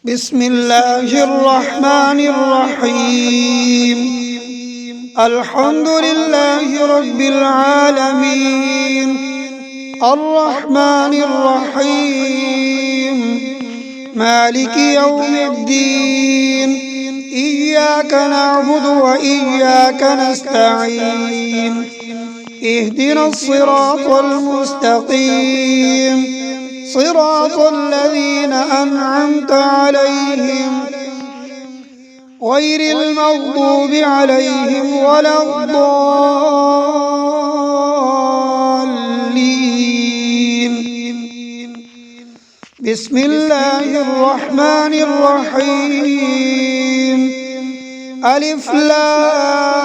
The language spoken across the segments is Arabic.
بسم الله الرحمن الرحيم. الحمد لله رب العالمين، الرحمن الرحيم، مالك يوم الدين. إياك نعبد وإياك نستعين. اهدنا الصراط المستقيم، صراط الذين أنعمت عليهم غير المغضوب عليهم ولا الضالين. بسم الله الرحمن الرحيم. ألف لام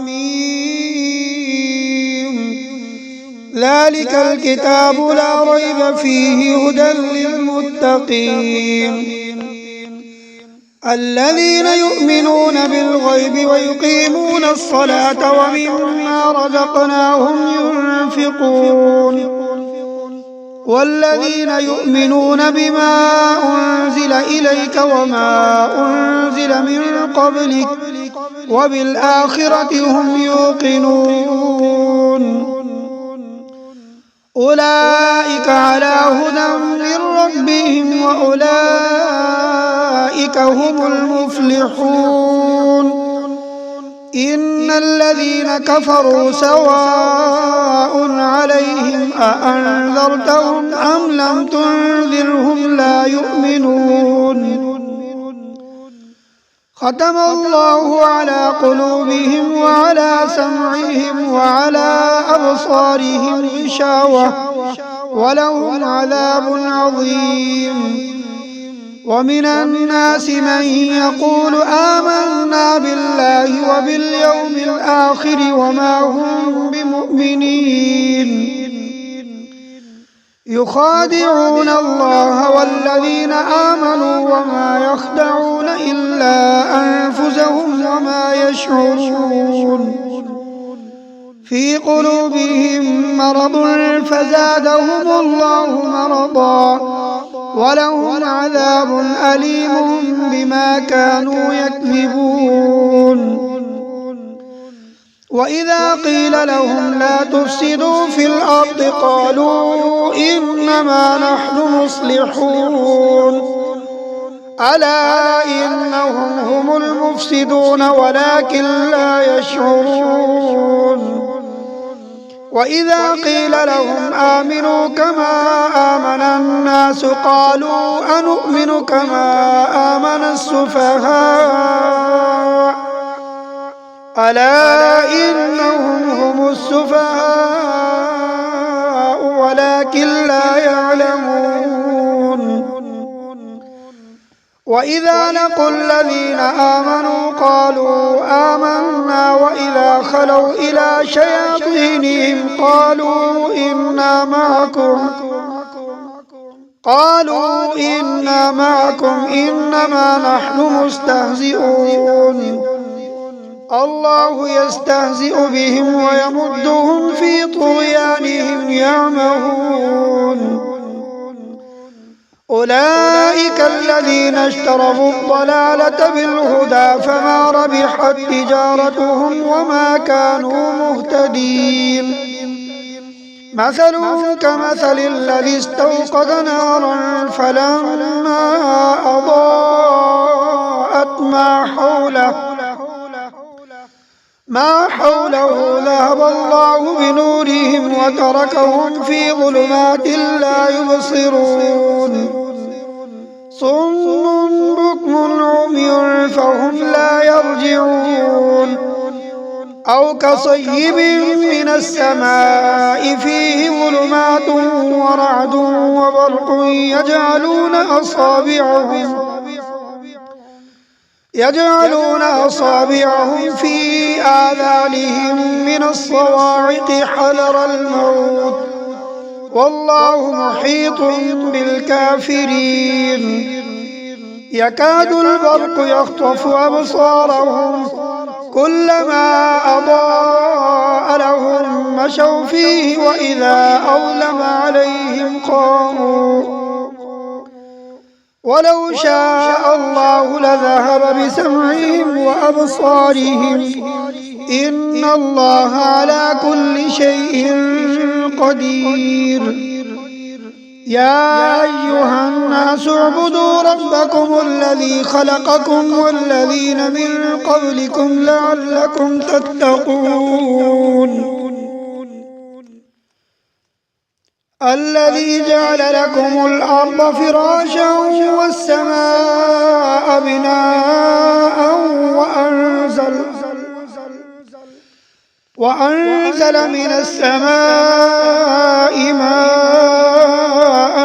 ميم. ذلك الكتاب لا ريب فيه هدى للمتقين الذين يؤمنون بالغيب ويقيمون الصلاة ومما رزقناهم ينفقون والذين يؤمنون بما أنزل إليك وما أنزل من قبلك وبالآخرة هم يوقنون. أولئك على هدى من ربهم وأولئك هم المفلحون. إن الذين كفروا سواء عليهم أأنذرتهم أم لم تنذرهم لا يؤمنون. ختم الله على قلوبهم وعلى سمعهم وعلى أبصارهم غشاوة ولهم عذاب عظيم. ومن الناس من يقول آمنا بالله وباليوم الآخر وما هم بمؤمنين. يخادعون الله والذين آمنوا وما يخدعون إلا أنفسهم وما يشعرون. في قلوبهم مرض فزادهم الله مرضا ولهم عذاب أليم بما كانوا يكذبون. وإذا قيل لهم لا تفسدوا في الأرض قالوا إنما نحن مصلحون ألا إنهم هم المفسدون ولكن لا يشعرون. وإذا قيل لهم آمنوا كما آمن الناس قالوا أنؤمن كما آمن السفهاء ألا إنهم هم السفهاء ولكن لا يعلمون. وإذا لقوا الذين آمنوا قالوا آمنا وإذا خلوا إلى شياطينهم قالوا إنا معكم إنما نحن مستهزئون. الله يستهزئ بهم ويمدهم في طغيانهم يعمهون. أولئك الذين اشتروا الضلالة بالهدى فما ربحت تجارتهم وما كانوا مهتدين. مثلهم كمثل الذي استوقد نارا فلما أضاءت ما حوله ذهب الله بنورهم وتركهم في ظلمات لا يبصرون. صم بكم عمي فهم لا يرجعون. أو كصيب من السماء فيه ظلمات ورعد وبرق يجعلون أصابعهم في آذانهم من الصواعق حذر الموت والله محيط بالكافرين. يكاد البرق يخطف أبصارهم كلما أضاء لهم مشوا فيه وإذا أظلم عليهم قاموا ولو شاء الله لذهب بسمعهم وأبصارهم إن الله على كل شيء قدير. يا أيها الناس اعبدوا ربكم الذي خلقكم والذين من قبلكم لعلكم تتقون. الذي جعل لكم الأرض فراشا والسماء بناء وأنزل من السماء ماء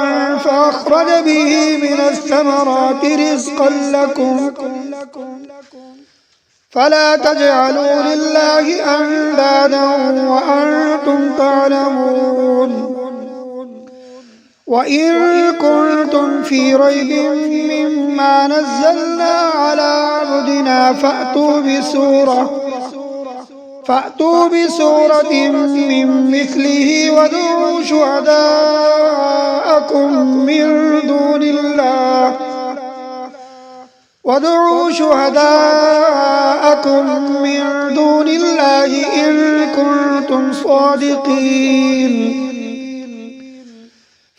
فأخرج به من الثمرات رزقا لكم فلا تجعلوا لله أندادا وأنتم تعلمون. وإن كنتم في ريب مما نزلنا على عبدنا فأتوا بسورة من مثله وادعوا شهداءكم من دون الله إن كنتم صادقين.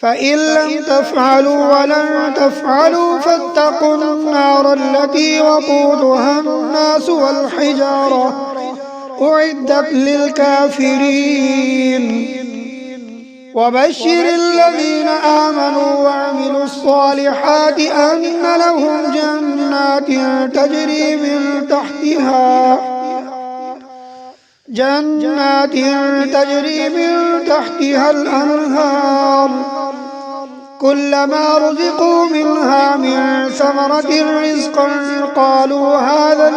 فإن لم تفعلوا ولن تفعلوا فاتقوا النار التي وقودها الناس والحجارة أعدت للكافرين. وبشر الذين آمنوا وعملوا الصالحات أن لهم جنات تجري من تحتها الأنهار كلما رزقوا منها من ثمرة رزقا قالوا هذا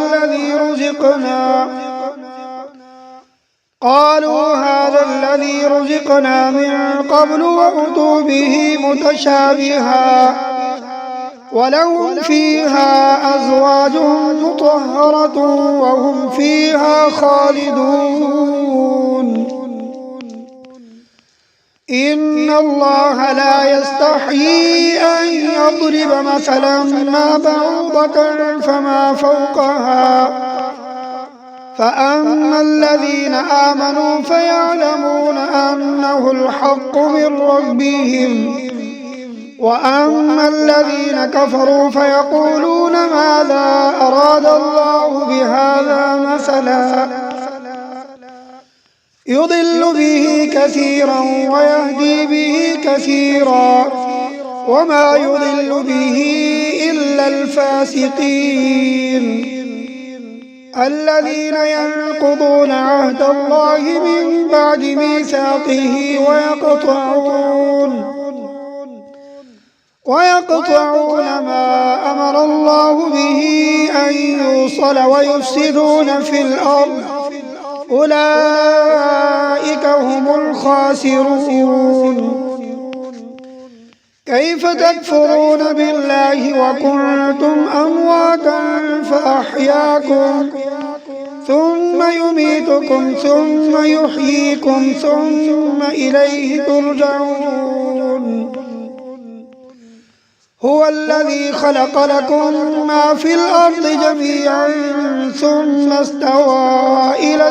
الذي رزقنا من قبل وأتوا به متشابها ولهم فيها أزواج مطهرة وهم فيها خالدون. إن الله لا يستحيي أن يضرب مثلا ما بعوضة فما فوقها فأما الذين آمنوا فيعلمون أنه الحق من ربهم وأما الذين كفروا فيقولون ماذا أراد الله بهذا مثلا يضل به كثيرا ويهدي به كثيرا وما يضل به إلا الفاسقين الذين ينقضون عهد الله من بعد ميثاقه ويقطعون ما أمر الله به أن يوصل ويفسدون في الأرض أولئك هم الخاسرون. كيف تكفرون بالله وكنتم أمواتا فأحياكم ثم يميتكم ثم يحييكم ثم إليه ترجعون. هو الذي خلق لكم ما في الأرض جميعا ثم استوى إلى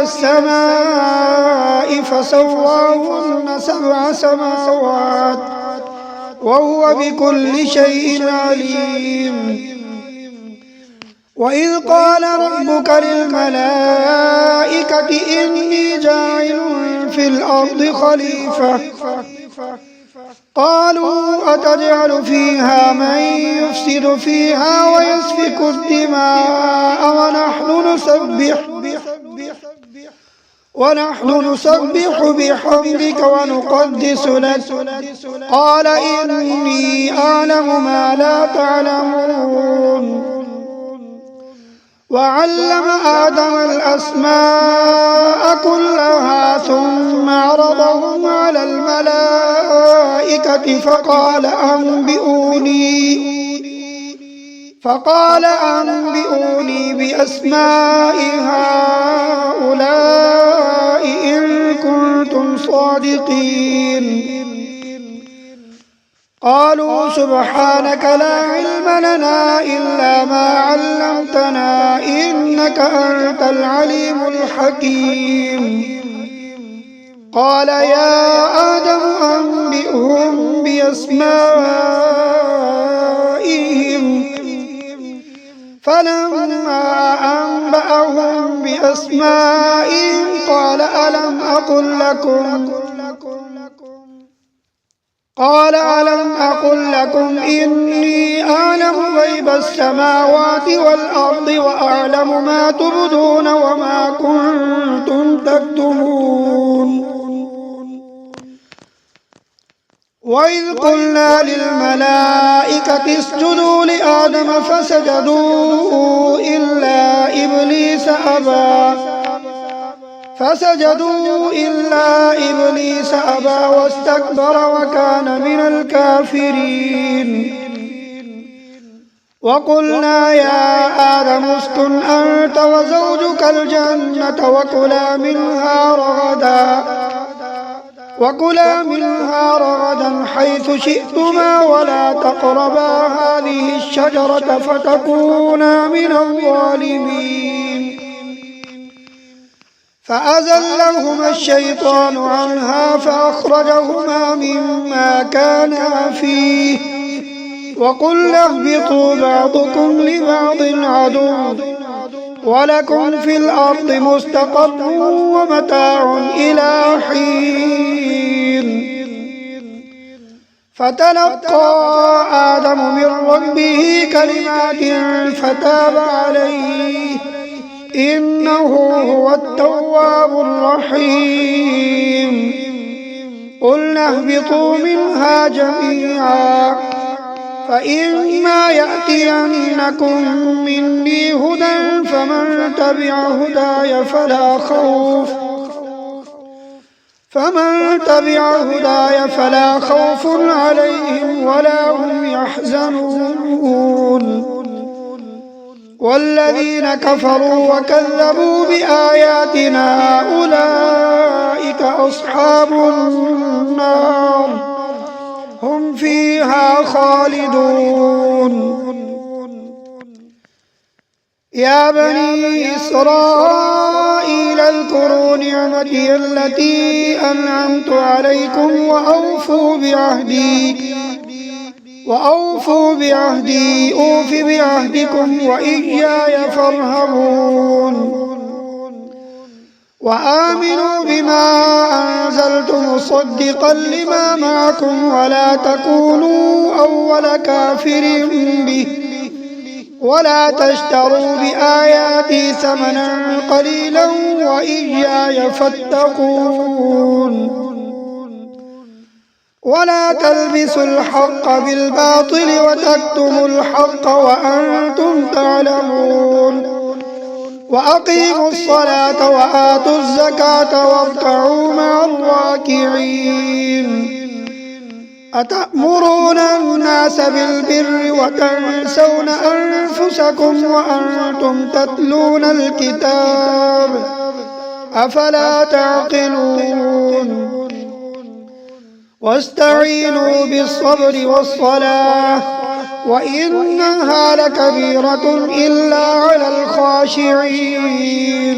السماء فسواهن 7 سماوات وهو بكل شيء عليم. وإذ قال ربك للملائكة إني جاعل في الأرض خليفة قالوا أتجعل فيها من يفسد فيها ويسفك الدماء ونحن نسبح بحمدك ونقدس لك قال إني أعلم ما لا تعلمون. وعلم آدم الأسماء كلها ثم عرضهم على الملائكة فقال أنبئوني بأسماء هؤلاء إن كنتم صادقين قالوا سبحانك لا علم لنا إلا ما علمتنا إنك أنت العليم الحكيم قال يا آدم أنبئهم بأسمائهم فلما أنبأهم بأسمائهم قال ألم أقل لكم إني أعلم غيب السماوات والأرض وأعلم ما تبدون وما كنتم تكتمون وإذ قلنا للملائكة اسجدوا لآدم فسجدوا إلا إبليس أبى واستكبر وكان من الكافرين وقلنا يا آدم اسكن أنت وزوجك الجنة وكلا منها رغدا حيث شئتما ولا تقربا هذه الشجرة فتكونا من الظالمين فأزلهما الشيطان عنها فأخرجهما مما كانا فيه وقلنا اهبطوا بعضكم لبعض عدو ولكم في الأرض مستقر ومتاع إلى حين فتلقى آدم من ربه كلمات فتاب عليه إنه هو التواب الرحيم قلنا اهبطوا منها جميعا فإما يأتينكم مني هدى فمن تبع هداي فلا خوف عليهم ولا هم يحزنون والذين كفروا وكذبوا بآياتنا أولئك أصحاب النار هم فيها خالدون يا بني إسرائيل اذكروا نعمتي التي أنعمت عليكم وأوفوا بعهدي أوف بعهدكم وإياي فارهبون وآمنوا بما أنزلت مصدقا لما معكم ولا تكونوا أول كافر به ولا تشتروا بآياتي ثمنا قليلا وإياي فاتقون ولا تلبسوا الحق بالباطل وتكتموا الحق وأنتم تعلمون وأقيموا الصلاة وآتوا الزكاة واركعوا مع الراكعين أتأمرون الناس بالبر وتنسون أنفسكم وأنتم تتلون الكتاب أفلا تعقلون واستعينوا بالصبر والصلاة وإنها لكبيرة إلا على الخاشعين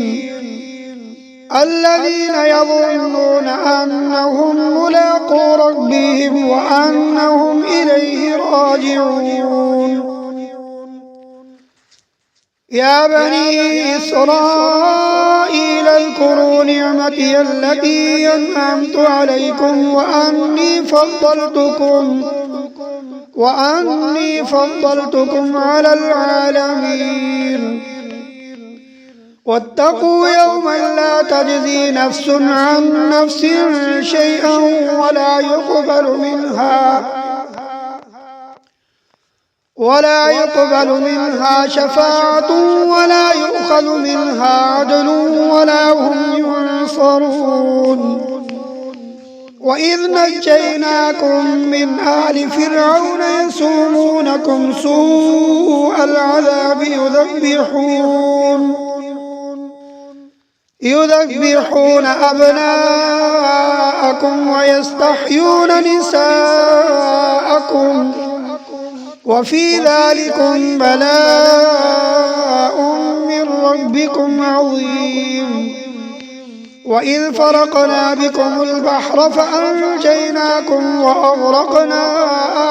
الذين يظنون أنهم ملاقو ربهم وأنهم إليه راجعون يا بني إسرائيل اذكروا نعمتي التي أنعمت عليكم وأني فضلتكم على العالمين واتقوا يوما لا تجزي نفس عن نفس شيئا ولا يقبل منها شفاعة ولا يؤخذ منها عدل ولا هم ينصرون وإذ نجيناكم من آل فرعون يسومونكم سوء العذاب يذبحون أبناءكم أبناءكم ويستحيون نساءكم وفي ذلكم بلاء من ربكم عظيم. وإذ فرقنا بكم البحر فأنجيناكم وأغرقنا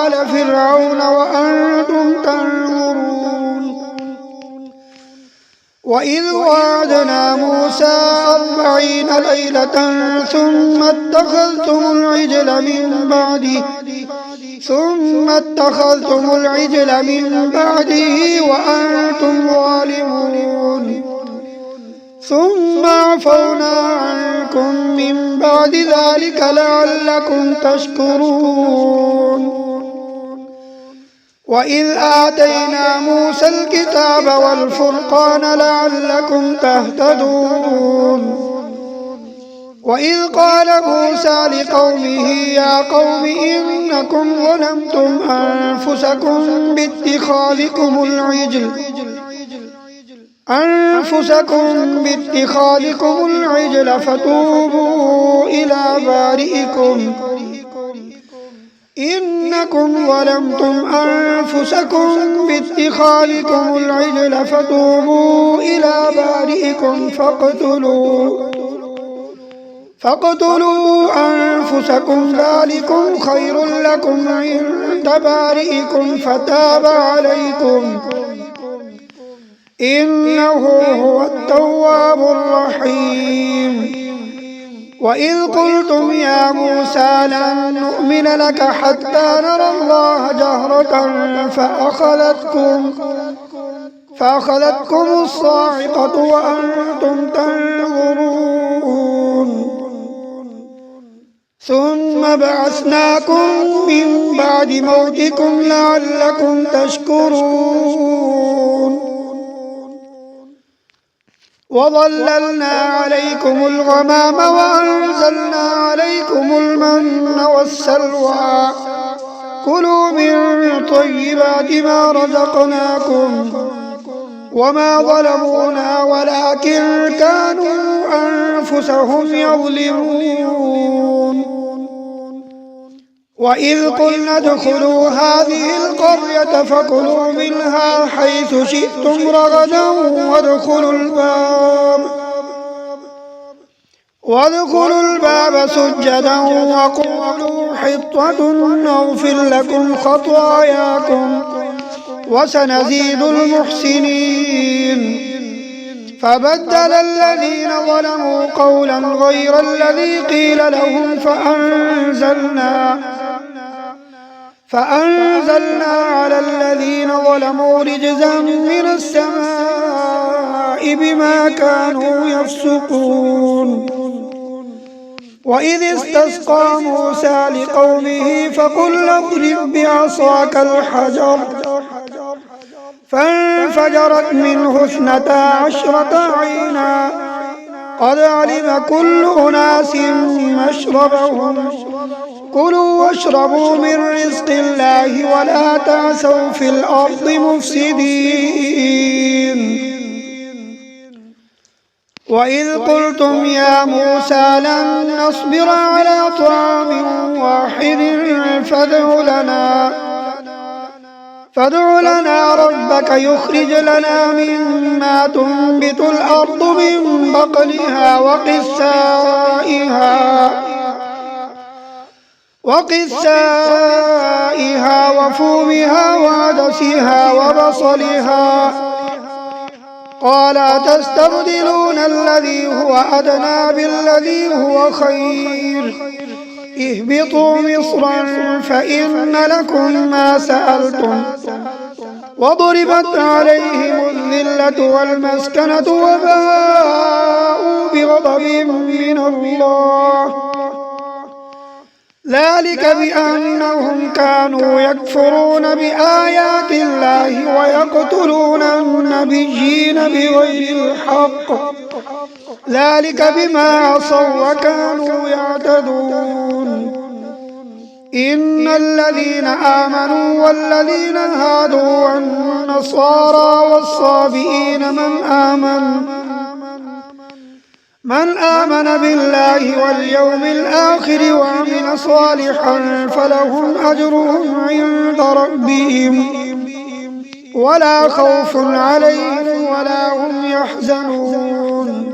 آل فرعون وأنتم تنظرون. وإذ وعدنا موسى 40 ليلة ثم اتخذتم العجل من بعده وأنتم ظالمون. ثم عفونا عنكم من بعد ذلك لعلكم تشكرون. وإذ آتينا موسى الكتاب والفرقان لعلكم تهتدون. وإذ قال موسى لقومه يا قوم إنكم ظلمتم أنفسكم باتخاذكم العجل فتوبوا إلى بارئكم فاقتلوا أنفسكم ذلكم خير لكم عند بارئكم فتاب عليكم إنه هو التواب الرحيم. وإذ قلتم يا موسى لن نؤمن لك حتى نرى الله جهرة فأخذتكم الصاعقة وأنتم تنظرون. ثم بعثناكم من بعد موتكم لعلكم تشكرون. وظللنا عليكم الغمام وأنزلنا عليكم المن والسلوى كلوا من طيبات ما رزقناكم وما ظلمونا ولكن كانوا أنفسهم يظلمون. وإذ قلنا ادخلوا هذه القرية فكلوا منها حيث شئتم رغدا وادخلوا الباب سجدا وقولوا حطة نغفر لكم خطاياكم وسنزيد المحسنين. فبدل الذين ظلموا قولا غير الذي قيل لهم فأنزلنا على الذين ظلموا رجزا من السماء بما كانوا يفسقون. وإذ استسقى موسى لقومه فقل اضرب بعصاك الحجر فانفجرت منه 12 عينا قد علم كل أناس مشربهم كلوا واشربوا من رزق الله ولا تعثوا في الأرض مفسدين. وإذ قلتم يا موسى لن نصبر على طعام واحد فادع لنا ربك يخرج لنا مما تنبت الأرض من بقلها وقثائها وفومها وعدسها وبصلها قال أتستبدلون الذي هو أدنى بالذي هو خير اهبطوا مصرا فإن لكم ما سألتم وضربت عليهم الذلة والمسكنة وباءوا بغضب من الله ذلك بأنهم كانوا يكفرون بآيات الله ويقتلون النبيين بغير الحق ذلك بما عصوا وكانوا يعتدون. إن الذين آمنوا والذين هادوا والنصارى والصابئين من آمن بالله واليوم الآخر وعمل صالحا فلهم أجرهم عند ربهم ولا خوف عليهم ولا هم يحزنون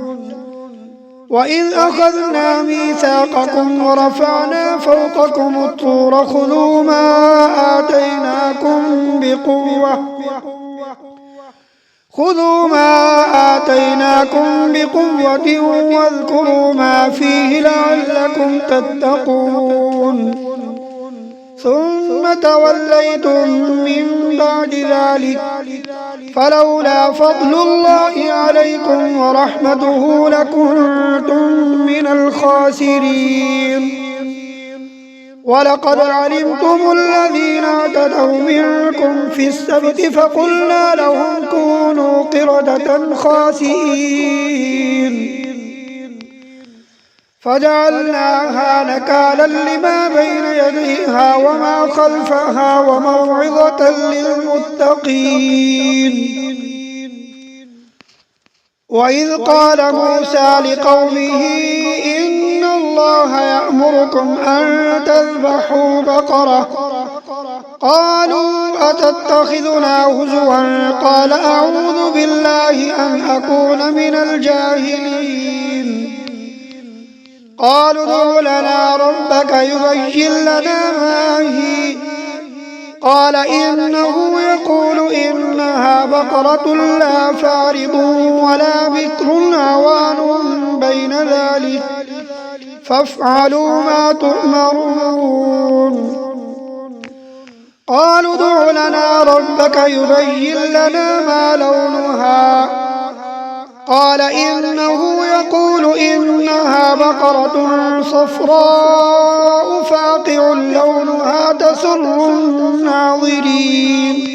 وإذ أخذنا ميثاقكم ورفعنا فوقكم الطور خذوا ما آتيناكم بقوة واذكروا ما فيه لعلكم تتقون ثم توليتم من بعد ذلك فلولا فضل الله عليكم ورحمته لكنتم من الخاسرين ولقد علمتم الذين اعتدوا منكم في السبت فقلنا لهم كونوا قردة خاسئين فجعلناها نكالا لما بين يديها وما خلفها وموعظة للمتقين وإذ قال موسى لقومه إن الله يأمركم أن تذبحوا بقرة قالوا أتتخذنا هزوا قال أعوذ بالله أن أكون من الجاهلين قالوا ادع لنا ربك يبين لنا ما هي قال إنه يقول إنها بقرة لا فارض ولا بكر عوان بين ذلك فافعلوا ما تؤمرون قالوا ادع لنا ربك يبين لنا ما لونها قال إنه يقول إنها بقرة صفراء فاقع لونها تسر الناظرين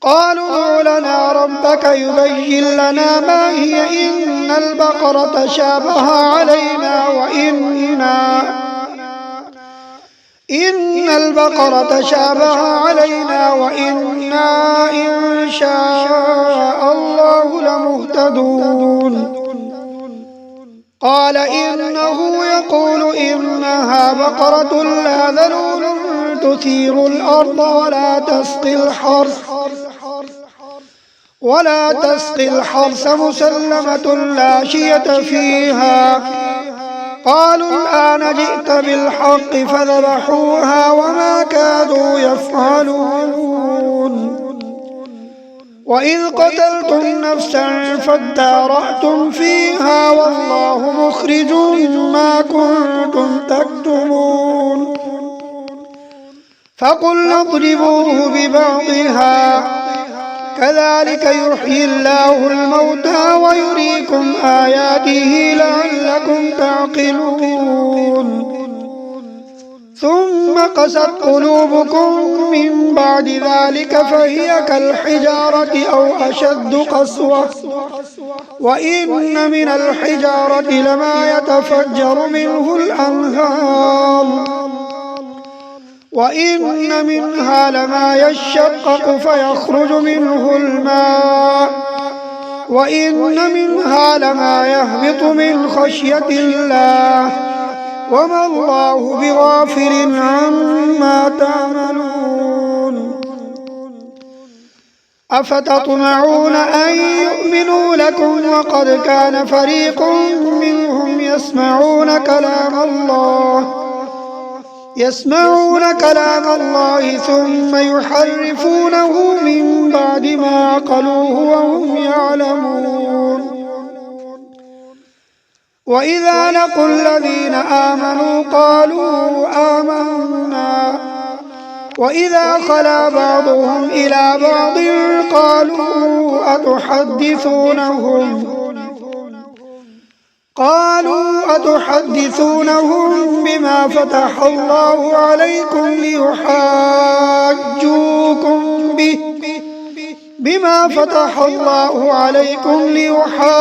قالوا ادع لنا ربك يبين لنا ما هي إن البقرة شابه علينا وإنا إن شاء الله لمهتدون قال إنه يقول إنها بقرة لا ذلول تثير الأرض ولا تسقي الحرث مسلمة لا شية فيها قالوا الآن جئت بالحق فذبحوها وما كادوا يفعلون وإذ قتلتم نفسا فادارأتم فيها والله مخرج ما كنتم تكتمون فقلنا اضربوه ببعضها كذلك يحيي الله الموتى ويريكم آياته لعلكم تعقلون ثم قست قلوبكم من بعد ذلك فهي كالحجارة أو أشد قسوة وإن من الحجارة لما يتفجر منه الأنهار وإن منها لما يشقق فيخرج منه الماء وإن منها لما يهبط من خشية الله وما الله بغافل عما تعملون أفتطمعون أن يؤمنوا لكم وقد كان فريق منهم يسمعون كلام الله ثم يحرفونه من بعد ما عقلوه وهم يعلمون وإذا لقوا الذين آمنوا قالوا آمنا وإذا خلا بعضهم إلى بعض قالوا أتحدثونهم بما فتح الله عليكم ليحاجوكم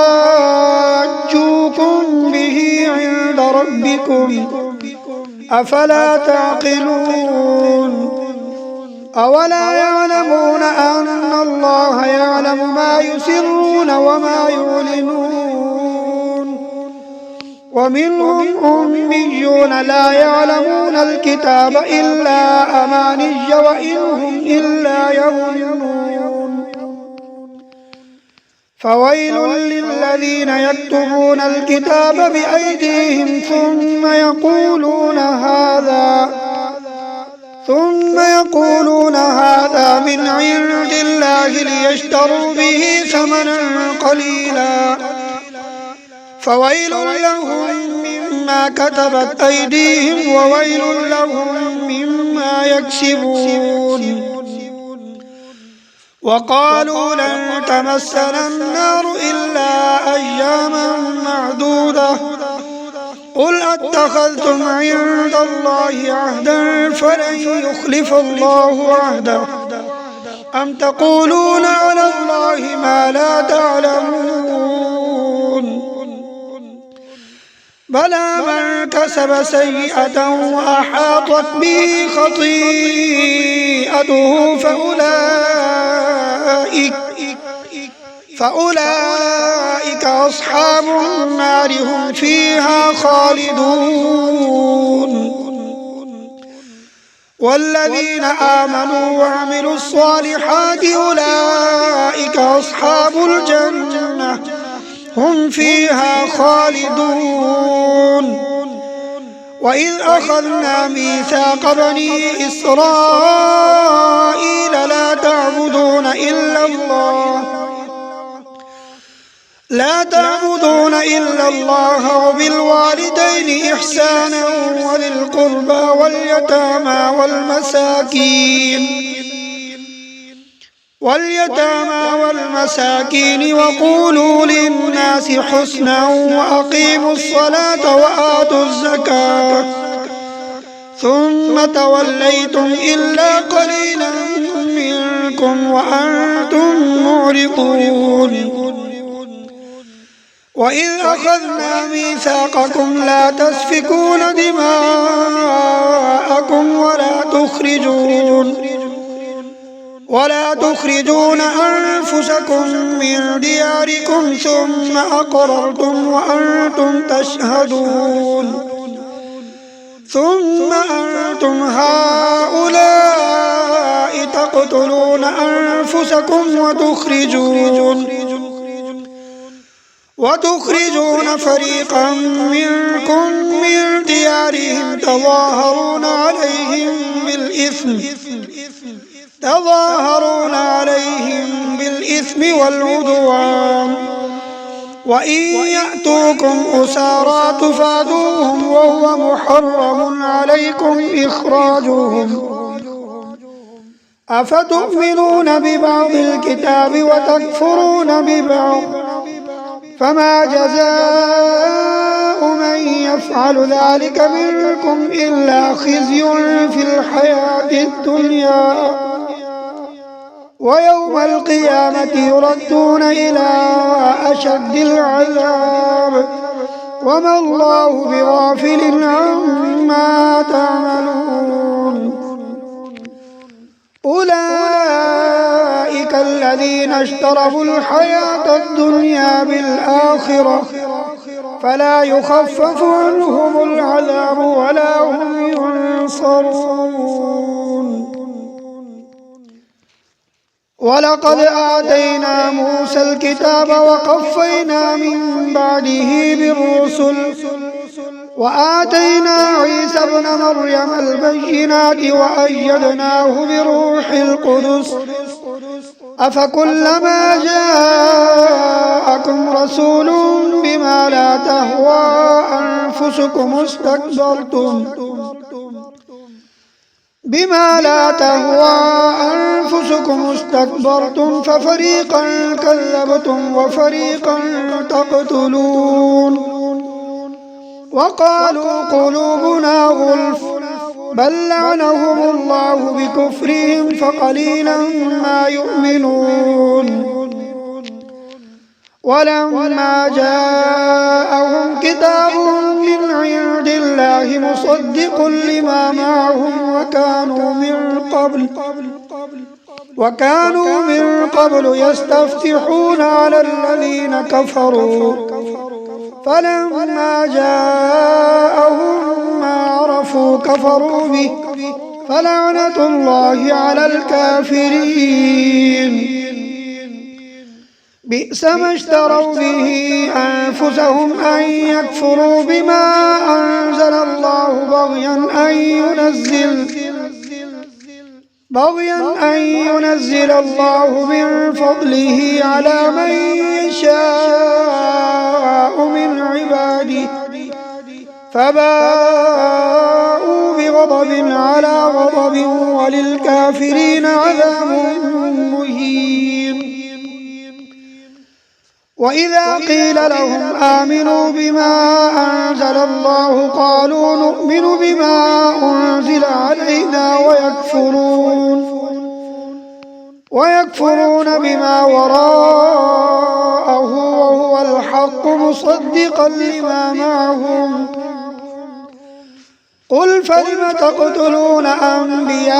به عند ربكم أفلا تعقلون أولا يعلمون أن الله يعلم ما يسرون وما يعلنون ومنهم أميون لا يعلمون الكتاب إلا أماني وإن هم إلا يظنون فويل للذين يكتبون الكتاب بأيديهم ثم يقولون هذا من عند الله ليشتروا به ثمنا قليلا فويل لهم مما كتبت أيديهم وويل لهم مما يكسبون وقالوا لن تمسنا النار إلا أياما معدودة قل أتخذتم عند الله عهدا فلن يخلف الله عهده أم تقولون على الله ما لا تعلمون بلى من كسب سيئة وأحاطت به خطيئته فأولئك أصحاب النار هم فيها خالدون والذين آمنوا وعملوا الصالحات أولئك أصحاب الجنة هم فيها خالدون وإذ أخذنا ميثاق بني إسرائيل لا تعبدون إلا الله وبالوالدين إحسانا وذي القربى واليتامى والمساكين وقولوا للناس حسنا وأقيموا الصلاة وآتوا الزكاة ثم توليتم إلا قليلا منكم وأنتم معرضون وإذ أخذنا ميثاقكم لا تسفكون دماءكم ولا تخرجون أنفسكم من دياركم ثم أقررتم وأنتم تشهدون ثم أنتم هؤلاء تقتلون أنفسكم وتخرجون فريقا منكم من ديارهم تظاهرون عليهم بالإثم والعدوان وإن يأتوكم أسارى تفادوهم وهو محرم عليكم إخراجهم أفتؤمنون ببعض الكتاب وتكفرون ببعض فما جزاء من يفعل ذلك منكم إلا خزي في الحياة الدنيا ويوم القيامة يردون إلى أشد العذاب وما الله بغافل عما تعملون أولئك الذين اشتروا الحياة الدنيا بالآخرة فلا يخفف عنهم العذاب ولا هم ينصرون ولقد آتينا موسى الكتاب وقفينا من بعده بالرسل وآتينا عيسى ابن مريم البينات وأيدناه بروح القدس أفكلما جاءكم رسول بما لا تهوى أنفسكم استكبرتم ففريقا كذبتم وفريقا تقتلون وقالوا قلوبنا غلف بل لعنهم الله بكفرهم فقليلا ما يؤمنون ولما جاءهم كتاب من عند الله مصدق لما معهم وكانوا من قبل يستفتحون على الذين كفروا فلما جاءهم ما عرفوا كفروا به فلعنة الله على الكافرين. بئس ما اشتروا به أنفسهم أن يكفروا بما أنزل الله بغيا أن ينزل الله من فضله على من يشاء من عباده فباءوا بغضب على غضب وللكافرين عذاب مهين. وإذا قيل لهم آمنوا بما أنزل الله قالوا نؤمن بما أنزل علينا ويكفرون بما وراءه وهو الحق مصدقا لما معهم. قل فلم تقتلون أنبياء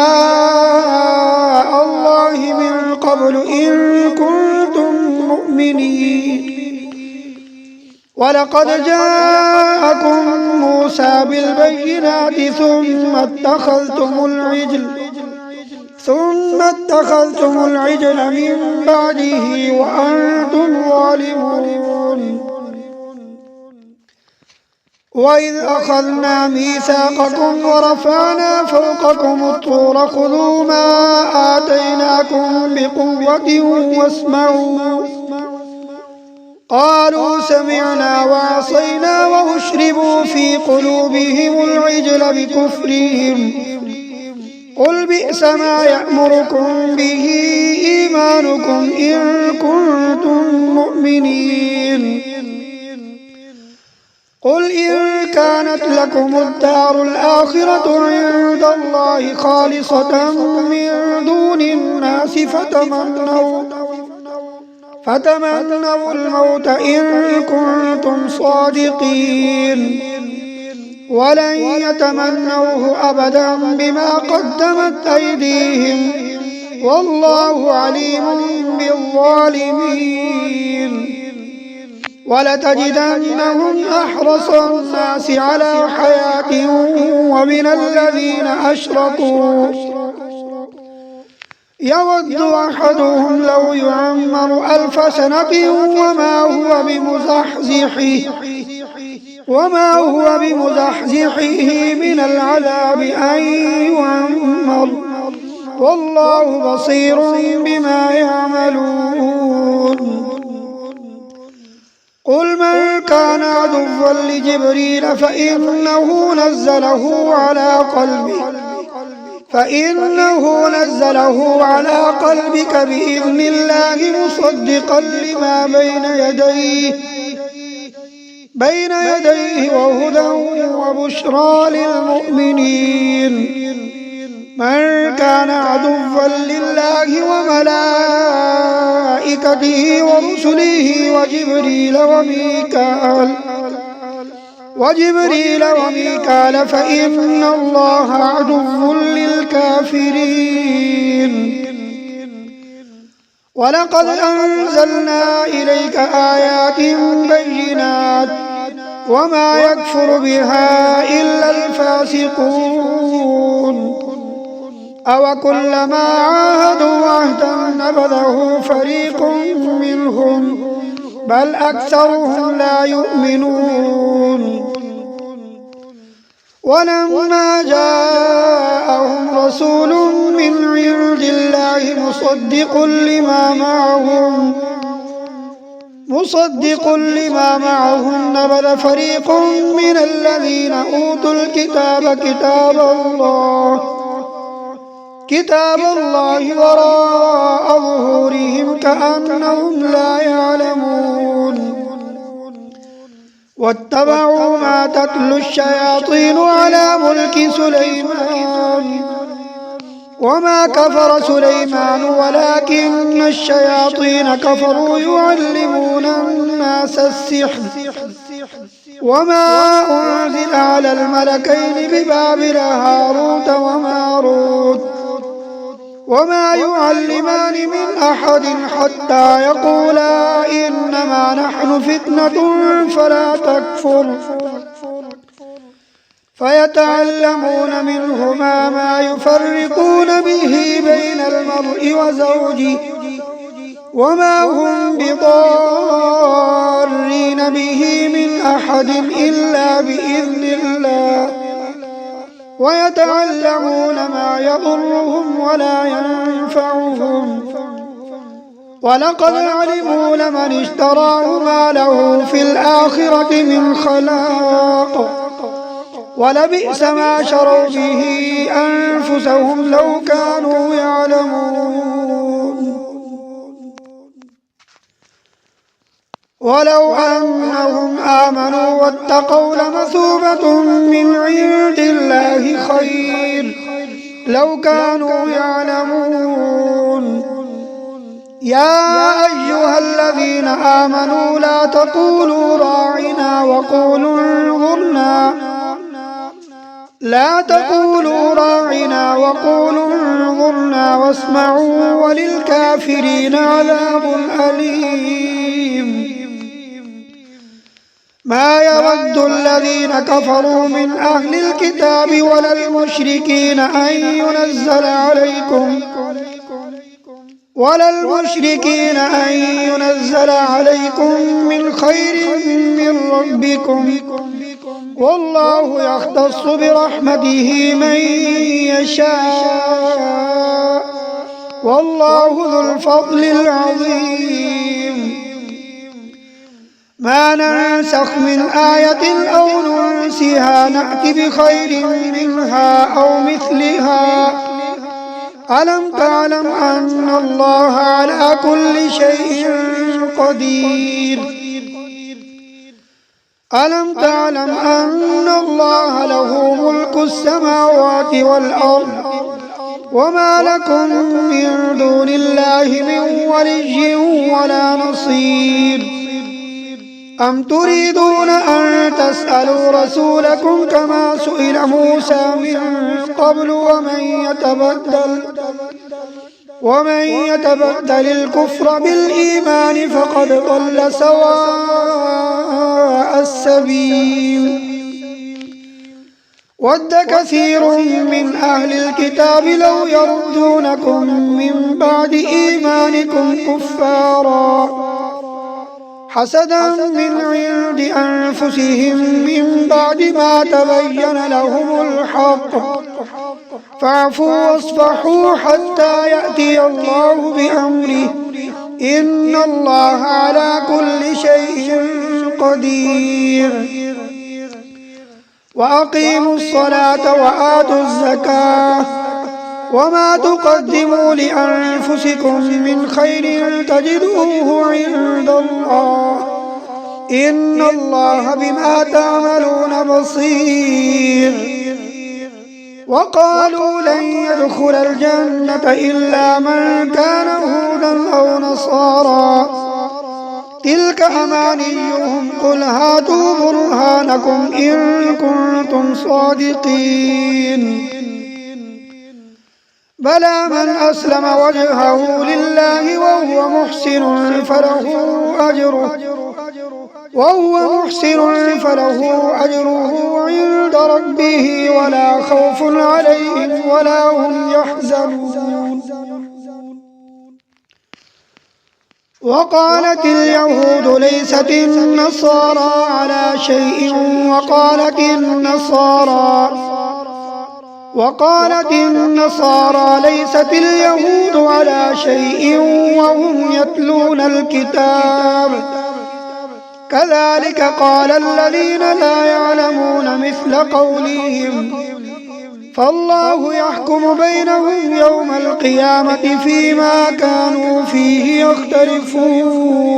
الله من قبل إن كنتم مؤمنين. ولقد جاءكم موسى بالبينات ثم اتخذتم العجل من بعده وأنتم ظالمون. وإذ أخذنا ميثاقكم ورفعنا فوقكم الطور خذوا ما آتيناكم بقوة واسمعوا قالوا سمعنا وعصينا وأشربوا في قلوبهم العجل بكفرهم. قل بئس ما يأمركم به إيمانكم إن كنتم مؤمنين. قل إن كانت لكم الدار الآخرة عند الله خالصة من دون الناس فتمنوا الموت إن كنتم صادقين ولن يتمنوه أبدا بما قدمت أيديهم والله عليم بالظالمين. ولتجدنهم أحرص الناس على حياة ومن الذين أشركوا يود أحدهم لو يعمر 1000 سنة وما هو بمزحزحه من العذاب أن يعمر والله بصير بما يعملون. قل من كان عدوا لجبريل فإنه نزله على قلبك بإذن الله مصدقا لما بين يديه وهدى وبشرى للمؤمنين. من كان عدوا لله وملائكته ورسله وجبريل وميكال فإن الله عدو للكافرين. ولقد أنزلنا إليك آيات بينات وما يكفر بها إلا الفاسقون. أوكلما عاهدوا عهدا نبذه فريق منهم بل أكثرهم لا يؤمنون. ولما جاءهم رسول من عند الله مصدق لما معهم نبذ فريق من الذين أوتوا الكتاب كتاب الله وراء ظهورهم كأنهم لا يعلمون. واتبعوا ما تتلو الشياطين على ملك سليمان وما كفر سليمان ولكن الشياطين كفروا يعلمون الناس السحر وما أنزل على الملكين ببابل هاروت وماروت وما يعلمان من أحد حتى يقولا إنما نحن فتنة فلا تكفر فيتعلمون منهما ما يفرقون به بين المرء وزوجه وما هم بضارين به من أحد إلا بإذن الله ويتعلمون ما يضرهم ولا ينفعهم ولقد علموا لمن اشتراه ما له في الآخرة من خلاق ولبئس ما شروا به أنفسهم لو كانوا يعلمون ولو أنهم آمنوا واتقوا لمثوبة من عند الله خير لو كانوا يعلمون يا أيها الذين آمنوا لا تقولوا راعنا وقولوا انظرنا واسمعوا وللكافرين عذاب أليم ما يود الذين كفروا من أهل الكتاب ولا المشركين أن ينزل عليكم من خير من ربكم والله يختص برحمته من يشاء والله ذو الفضل العظيم ما ننسخ من آية أو ننسها نأت بخير منها أو مثلها ألم تعلم أن الله على كل شيء قدير ألم تعلم أن الله له ملك السماوات والأرض وما لكم من دون الله من ولي ولا نصير أم تريدون أن تسألوا رسولكم كما سئل موسى من قبل ومن يتبدل الكفر بالإيمان فقد ضل سواء السبيل ود كثير من أهل الكتاب لو يردونكم من بعد إيمانكم كفارا حسدا من عند أنفسهم من بعد ما تبين لهم الحق فاعفوا واصفحوا حتى يأتي الله بأمره إن الله على كل شيء قدير وأقيموا الصلاة وآتوا الزكاة وما تقدموا لأنفسكم من خير تجدوه عند الله إن الله بما تعملون بصير وقالوا لن يدخل الجنة إلا من كان هودا أو نصارى تلك أمانيهم قل هاتوا برهانكم إن كنتم صادقين بلى من أسلم وجهه لله وهو محسن فله عند ربه ولا خوف عليهم ولا هم يحزنون وقالت اليهود ليست النصارى على شيء وقالت النصارى ليست اليهود على شيء وهم يتلون الكتاب كذلك قال الذين لا يعلمون مثل قولهم فالله يحكم بينهم يوم القيامة فيما كانوا فيه يختلفون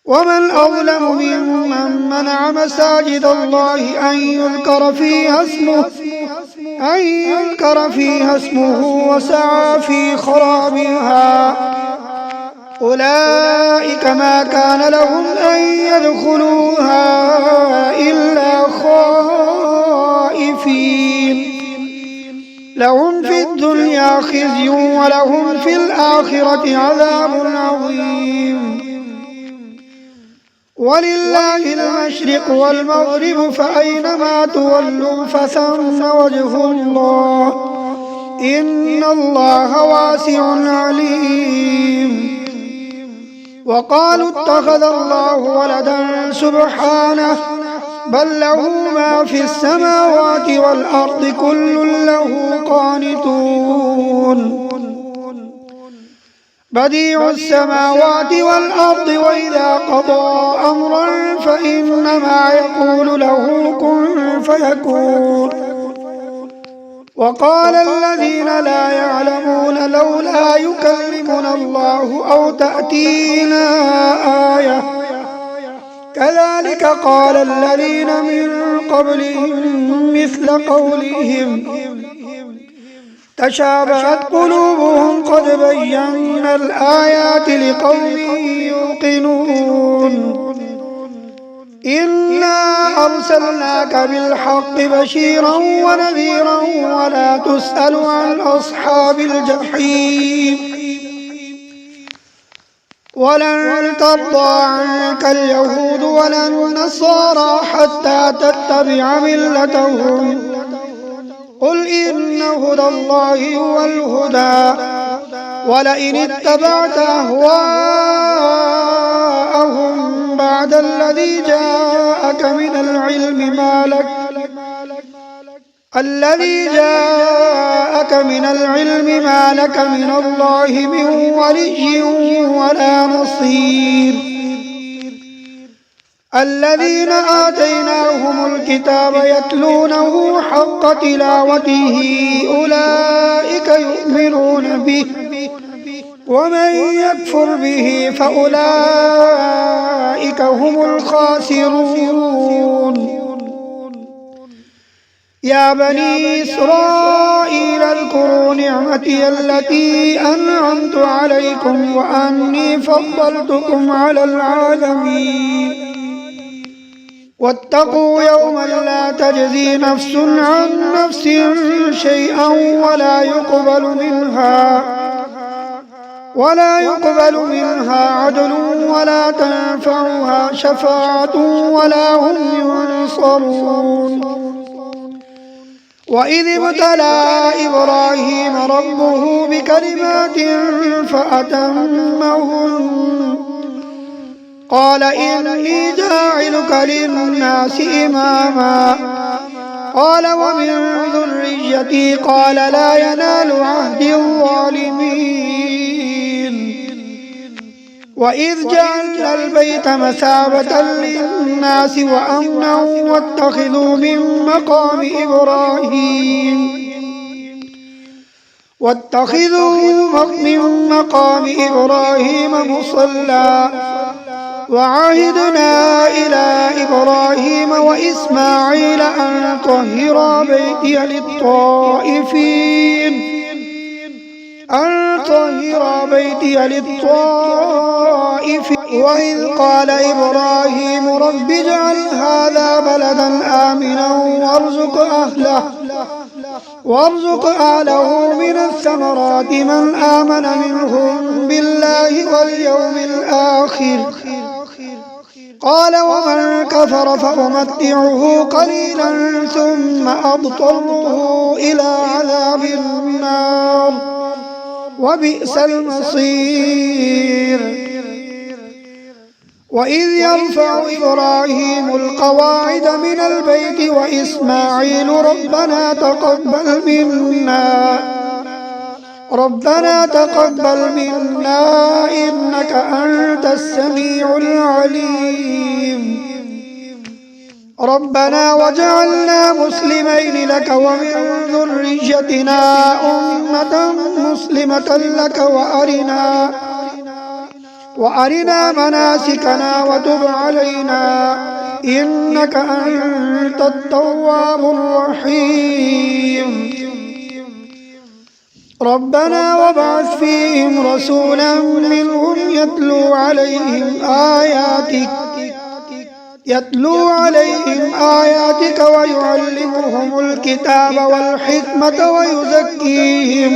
ومن أظلم ممن منع مساجد الله أن يذكر فيها اسمه وسعى في خرابها أولئك ما كان لهم أن يدخلوها إلا خائفين لهم في الدنيا خزي ولهم في الآخرة عذاب عظيم. ولله المشرق والمغرب فأينما تولوا فثم وجه الله إن الله واسع عليم. وقالوا اتخذ الله ولدا سبحانه بل له ما في السماوات والأرض كل له قانتون. بديع السماوات والأرض وإذا قضى أمرا فإنما يقول له كن فيكون. وقال الذين لا يعلمون لولا يكلمنا الله أو تأتينا آية كذلك قال الذين من قبلهم مثل قولهم تشابهت قلوبهم قد بينا الآيات لقوم يوقنون. إنا أرسلناك بالحق بشيرا ونذيرا ولا تسأل عن أصحاب الجحيم. ولن ترضى عنك اليهود ولا النصارى حتى تتبع ملتهم قل إن هدى الله هو الهدى ولئن اتبعت أهواءهم بعد الذي جاءك من العلم ما لك من الله من ولي ولا نصير. الذين آتيناهم الكتاب يتلونه حق تلاوته أولئك يؤمنون به ومن يكفر به فأولئك هم الخاسرون. يا بني إسرائيل اذكروا نعمتي التي أنعمت عليكم وأني فضلتكم على العالمين. واتقوا يوما لا تجزي نفس عن نفس شيئا ولا يقبل منها عدل ولا تنفعها شفاعة ولا هم ينصرون. وإذ ابتلى إبراهيم ربه بكلمات فأتمهن قال إني جاعلك للناس إماما قال ومن ذريتي قال لا ينال عهد الظالمين. وإذ جعلنا البيت مثابة للناس وأمنا واتخذوا من مقام إبراهيم مصلى وعهدنا إلى إبراهيم وإسماعيل أن طهرا بيتي للطائفين. وإذ قال إبراهيم رب اجعل هذا بلدا آمنا وارزق أهله من الثمرات من آمن منهم بالله واليوم الآخر قال ومن كفر فأمتعه قليلا ثم أضطره إلى عذاب النار وبئس المصير. وإذ يرفع إبراهيم القواعد من البيت وإسماعيل ربنا تقبل منا إنك أنت السميع العليم. ربنا واجعلنا مسلمين لك ومن ذريتنا أمة مسلمة لك وأرنا مناسكنا وتب علينا إنك أنت التواب الرحيم. ربنا وابعث فيهم رسولا منهم يتلو عليهم آياتك ويعلمهم الكتاب والحكمة ويزكيهم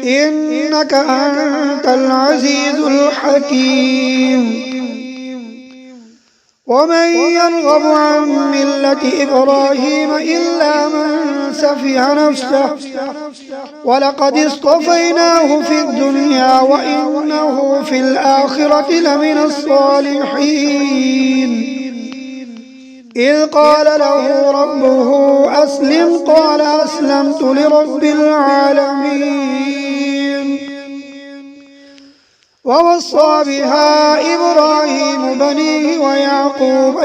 إنك أنت العزيز الحكيم. ومن يرغب عن ملة إبراهيم إلا من سفه نفسه ولقد اصطفيناه في الدنيا وإنه في الآخرة لمن الصالحين. إذ قال له ربه أسلم قال أسلمت لرب العالمين. ووصى بها إبراهيم بنيه ويعقوب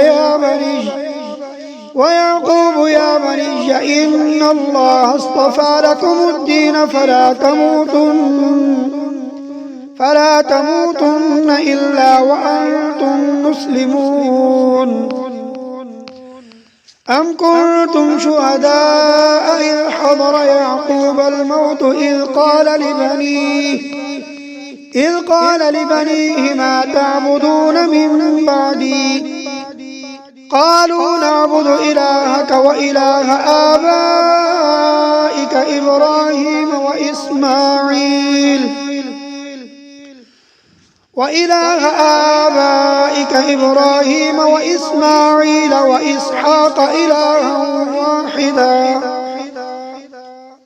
يا بني إن الله اصطفى لكم الدين فلا تموتن إلا وأنتم مسلمون. أم كنتم شهداء إذ حضر يعقوب الموت إذ قال لبنيه ما تعبدون من بعدي قالوا نعبد إلهك وإله آبائك إبراهيم وإسماعيل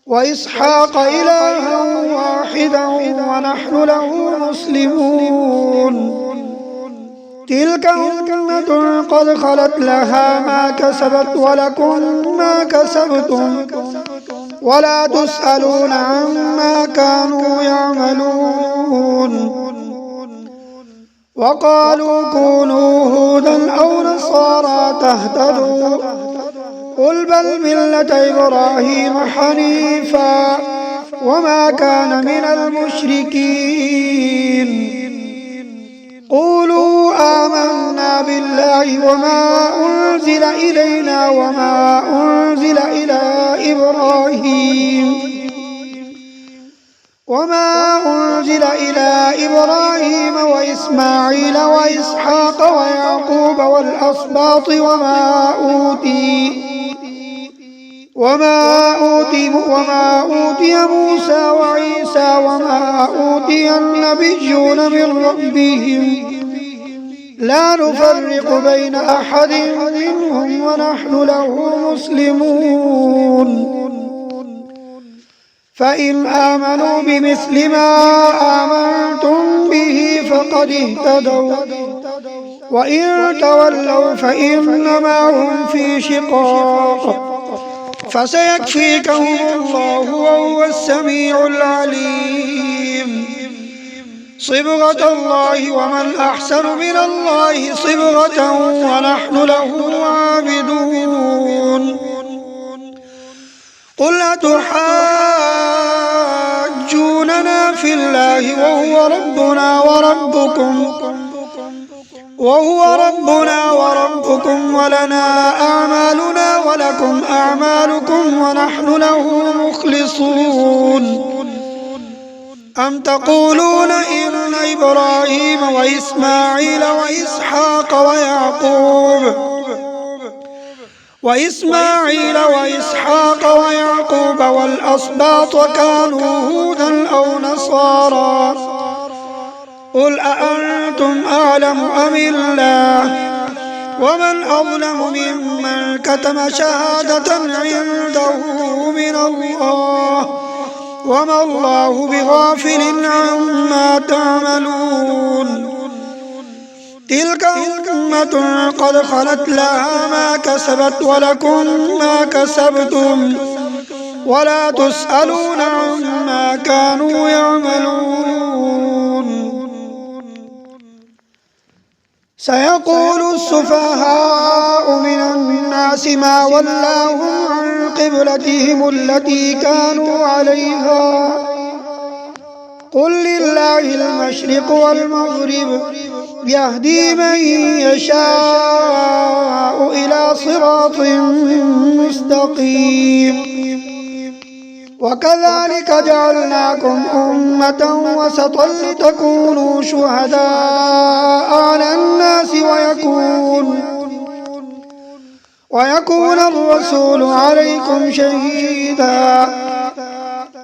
وإسحاق إلها واحدا ونحن له مسلمون. تلك أمة قد خلت لها ما كسبت ولكم ما كسبتم ولا تسألون عما كانوا يعملون. وقالوا كونوا هودا أو نصارى تهتدوا قل بل ملة إبراهيم حنيفا وما كان من المشركين. قولوا آمنا بالله وما أنزل إلينا وما أنزل إلى إبراهيم وإسماعيل وإسحاق ويعقوب والأسباط وما أوتي موسى وعيسى وما أوتي النبيون من ربهم لا نفرق بين أحد منهم ونحن له مسلمون. فإن آمنوا بمثل ما آمنتم به فقد اهتدوا وإن تولوا فإنما هم في شقاق فسيكفيكهم الله وهو السميع العليم. صبغة الله ومن أحسن من الله صبغة ونحن له عابدون. قل أتحاجوننا في الله وهو ربنا وربكم ولنا أعمالنا ولكم أعمالكم ونحن له مخلصون. أم تقولون إن إبراهيم وإسماعيل وإسحاق ويعقوب والأسباط كانوا هودا أو نصارى قل أأنتم أعلم أم الله ومن أظلم ممن كتم شهادة عنده من الله وما الله بغافل عما تعملون. تلك أمة قد خلت لها ما كسبت ولكم ما كسبتم ولا تسألون عما كانوا يعملون. سيقول السفهاء من الناس ما ولاهم عن قبلتهم التي كانوا عليها قل لله المشرق والمغرب يهدي من يشاء إلى صراط مستقيم. وكذلك جعلناكم أمة وسطا لتكونوا شهداء على الناس ويكون الرسول عليكم شهيدا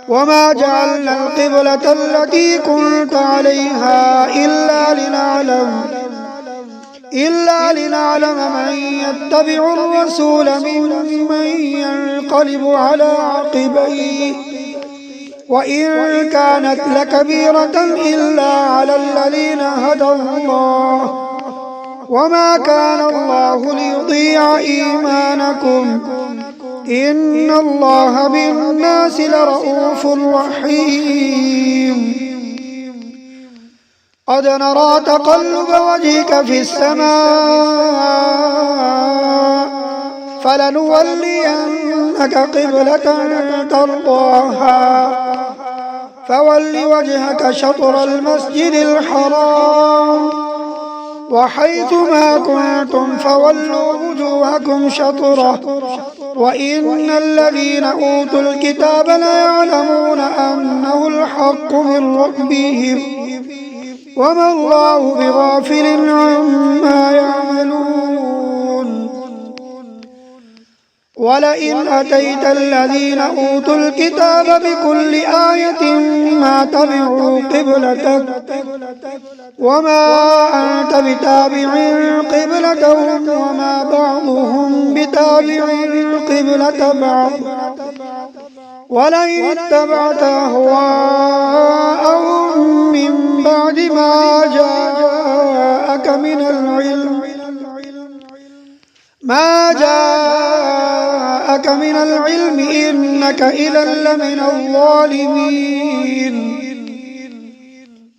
وما جعلنا القبلة التي كنت عليها إلا لنعلم من يتبع الرسول ممن ينقلب على عقبيه وإن كانت لكبيرة إلا على الذين هدى الله وما كان الله ليضيع إيمانكم إن الله بالناس لرؤوف رحيم قد نرى تقلب وجهك في السماء فلنولينك قبلة ترضاها فول وجهك شطر المسجد الحرام وحيث ما كنتم فولوا وجوهكم شطره وإن الذين أوتوا الكتاب ليعلمون أنه الحق من ربهم وما الله بغافل عما يعملون ولئن أتيت الذين أوتوا الكتاب بكل آية ما تبعوا قبلتك وما أنت بتابع قبلتهم وما بعضهم بتابع قبلة بعض ولئن اتبعت أهواءهم من بعد ما جاءك من العلم إنك إذا لمن الظالمين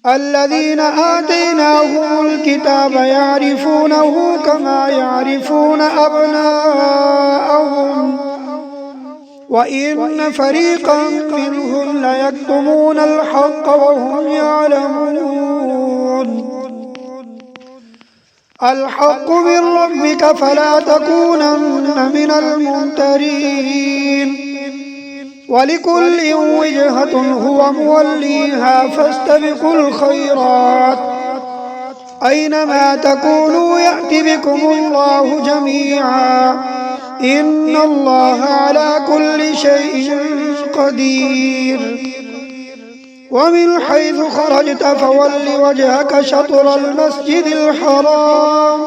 الذين آتيناهم الكتاب يعرفونه كما يعرفون أبناءهم وإن فريقا منهم ليكتمون الحق وهم يعلمون الحق من ربك فلا تكونن من الممترين ولكل وجهة هو موليها فاستبقوا الخيرات أينما تكونوا يأت بكم الله جميعا إن الله على كل شيء قدير ومن حيث خرجت فول وجهك شطر المسجد الحرام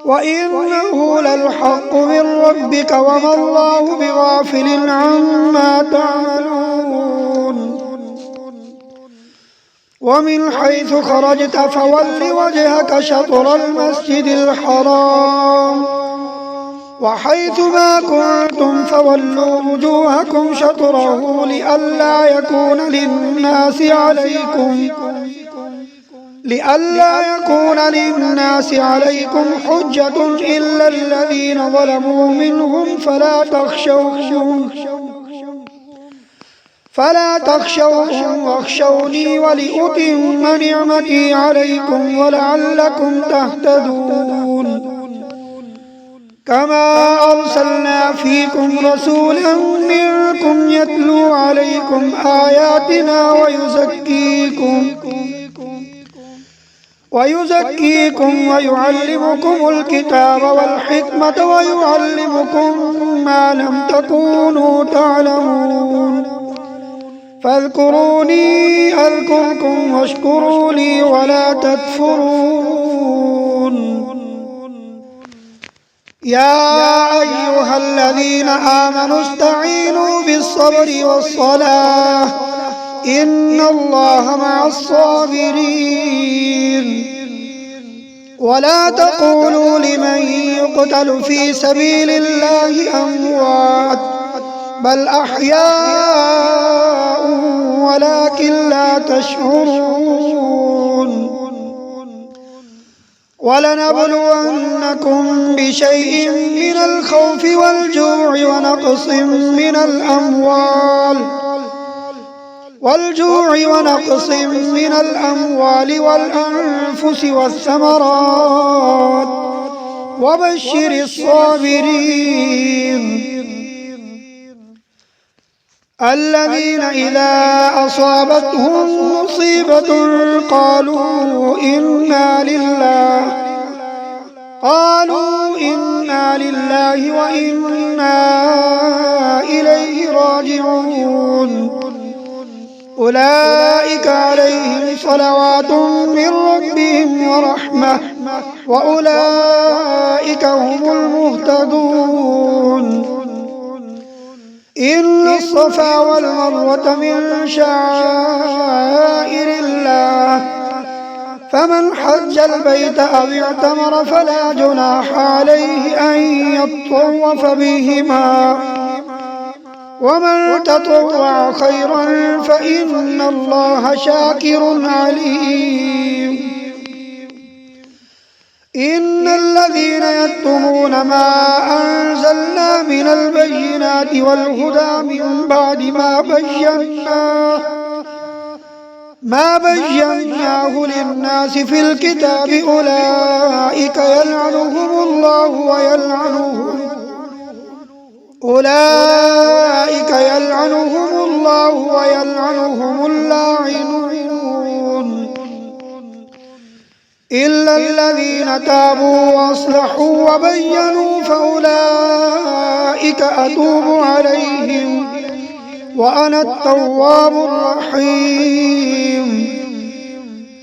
وإنه للحق من ربك وما الله بغافل عما تعملون ومن حيث خرجت فول وجهك شطر المسجد الحرام وحيث ما كنتم فولوا وجوهكم شطره لئلا يكون للناس عليكم حجة إلا الذين ظلموا منهم فلا تخشوهم واخشوني ولأتم نعمتي عليكم ولعلكم تهتدون كما أرسلنا فيكم رسولا منكم يتلو عليكم آياتنا ويزكيكم ويعلمكم الكتاب والحكمة ويعلمكم ما لم تكونوا تعلمون فاذكروني أذكركم واشكروا لي ولا تكفرون يا أيها الذين آمنوا استعينوا بالصبر والصلاة إن الله مع الصابرين ولا تقولوا لمن يقتل في سبيل الله أموات بل أحياء ولكن لا تشعرون ولنبلونكم بشيء من الخوف والجوع ونقص من الأموال والأنفس والثمرات وبشر الصابرين الذين إذا أصابتهم مصيبة قالوا إنا لله وإنا إليه راجعون أولئك عليهم صلوات من ربهم ورحمة وأولئك هم المهتدون. إن الصفا والمروة من شعائر الله فمن حج البيت أو اعتمر فلا جناح عليه أن يطوف بهما ومن تطوع خيرا فإن الله شاكر عليم. إن الذين يكتمون ما أنزلنا من البينات والهدى من بعد ما بيناه للناس في الكتاب أولئك يلعنهم الله ويلعنهم اللاعنون إلا الذين تابوا وأصلحوا وبينوا فأولئك أتوب عليهم وأنا التواب الرحيم.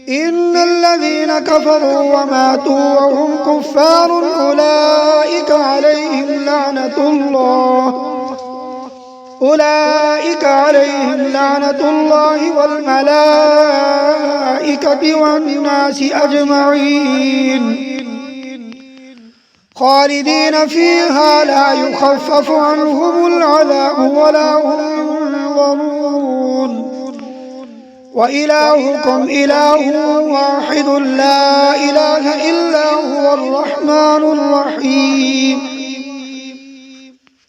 إن الذين كفروا وماتوا وهم كفار أولئك عليهم لعنة الله والملائكة والناس أجمعين خالدين فيها لا يخفف عنهم العذاب ولا هم ينظرون. وإلهكم إله واحد لا إله إلا هو الرحمن الرحيم.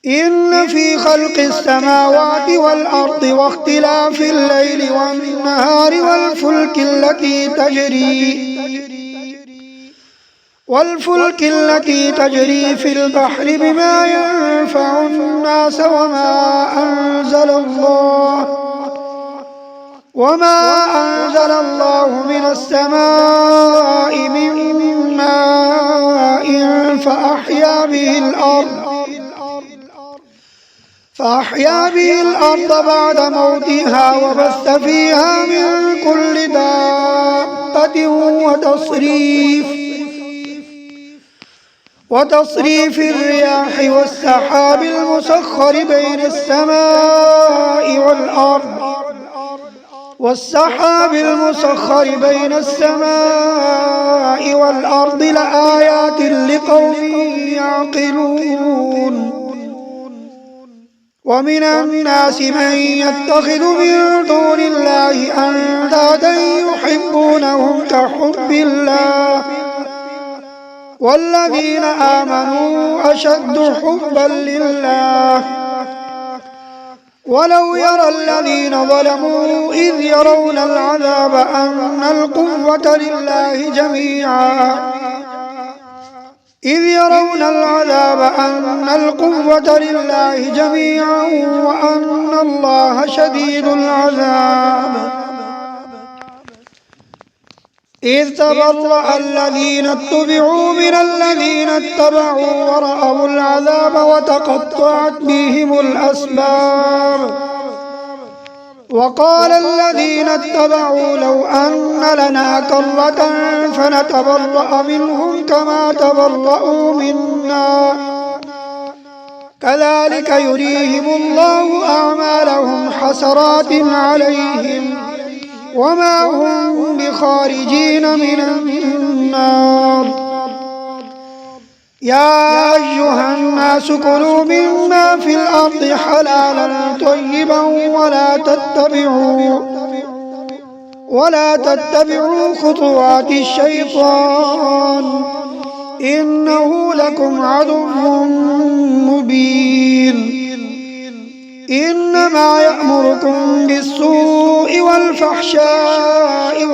إن في خلق السماوات والأرض واختلاف الليل والنهار والفلك التي تجري في البحر بما ينفع الناس وما أنزل الله من السماء من ماء فأحيا به الأرض بعد موتها وبث فيها من كل دابة وتصريف الرياح والسحاب المسخر بين السماء والأرض لآيات لقوم يعقلون. ومن الناس من يتخذ من دون الله أندادا يحبونهم كحب الله والذين آمنوا أشد حبا لله. ولو يرى الذين ظلموا إذ يرون العذاب أن القوة لله جميعا وأن الله شديد العذاب. إذ تبرأ الذين اتبعوا من الذين اتبعوا ورأوا العذاب وتقطعت بهم الأسباب. وقال الذين اتبعوا لو أن لنا كرة فنتبرأ منهم كما تبرأوا منا كذلك يريهم الله أعمالهم حسرات عليهم وما هم بخارجين من النار. يا أيها الناس كلوا مما في الأرض حلالا طيبا ولا تتبعوا خطوات الشيطان إنه لكم عدو مبين. إنما يأمركم بالسوء والفحشاء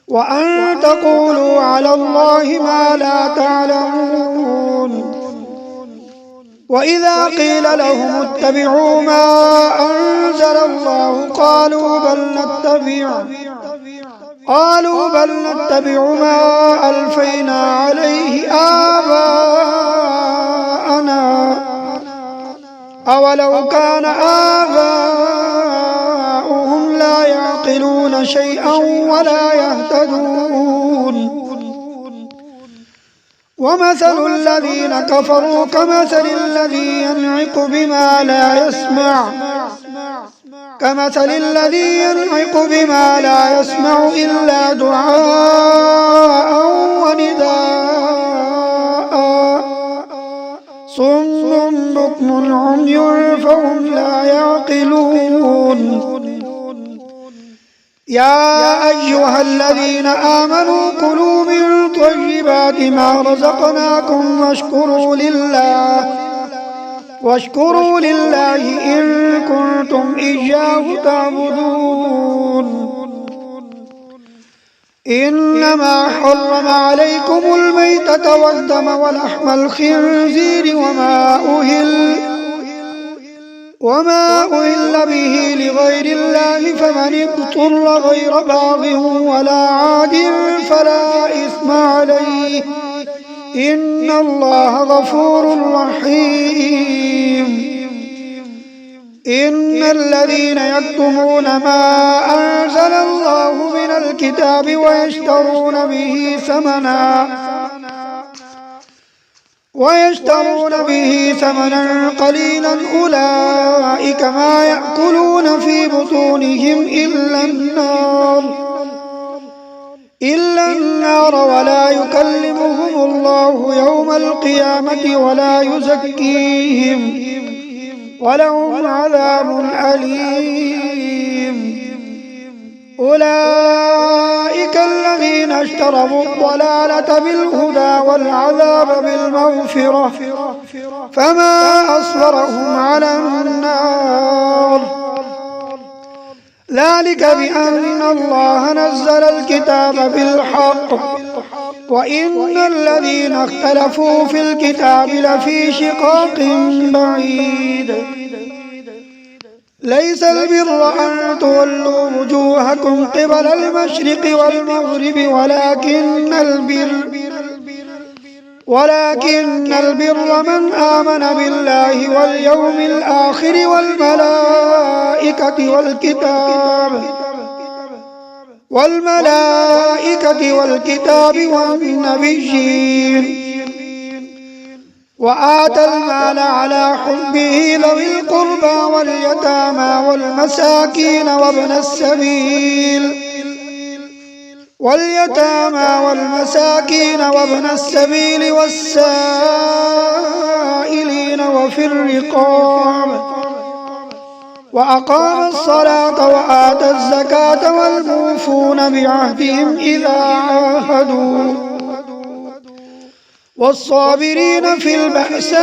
وأن تقولوا على الله ما لا تعلمون. وإذا قيل لهم اتبعوا ما أنزل الله قالوا بل نتبع ما ألفينا عليه آباءنا أولو كان آباؤهم يعقلون شيئا ولا يهتدون. ومثل الذين كفروا كمثل الذي ينعق بما لا يسمع إلا دعاء ونداء صم بكم عمي فهم لا يعقلون. يا أيها الذين آمنوا كلوا من طيبات ما رزقناكم واشكروا لله إن كنتم إياه تعبدون. إنما حرم عليكم الميتة والدم ولحم الخنزير وما أهل به لغير الله فمن اضطر غير باغ ولا عاد فلا إثم عليه إن الله غفور رحيم. إن الذين يكتمون ما أنزل الله من الكتاب ويشترون به ثمنا قليلا أولئك ما يأكلون في بطونهم إلا النار ولا يكلمهم الله يوم القيامة ولا يزكيهم ولهم عذاب أليم. أولئك الذين اشتروا الضلالة بالهدى والعذاب بالمغفرة فما أصبرهم على النار. ذلك بأن الله نزل الكتاب بالحق وإن الذين اختلفوا في الكتاب لفي شقاق بعيد. ليس البر أن تولوا وجوهكم قبل المشرق والمغرب ولكن البر من آمن بالله واليوم الآخر والملائكة والكتاب والنبيين وآتى المال على حبه ذوي القربى واليتامى والمساكين وابن السبيل والسائلين وفي الرقاب وأقام الصلاة وآتى الزكاة والموفون بعهدهم إذا عاهدوا والصابرين في البأساء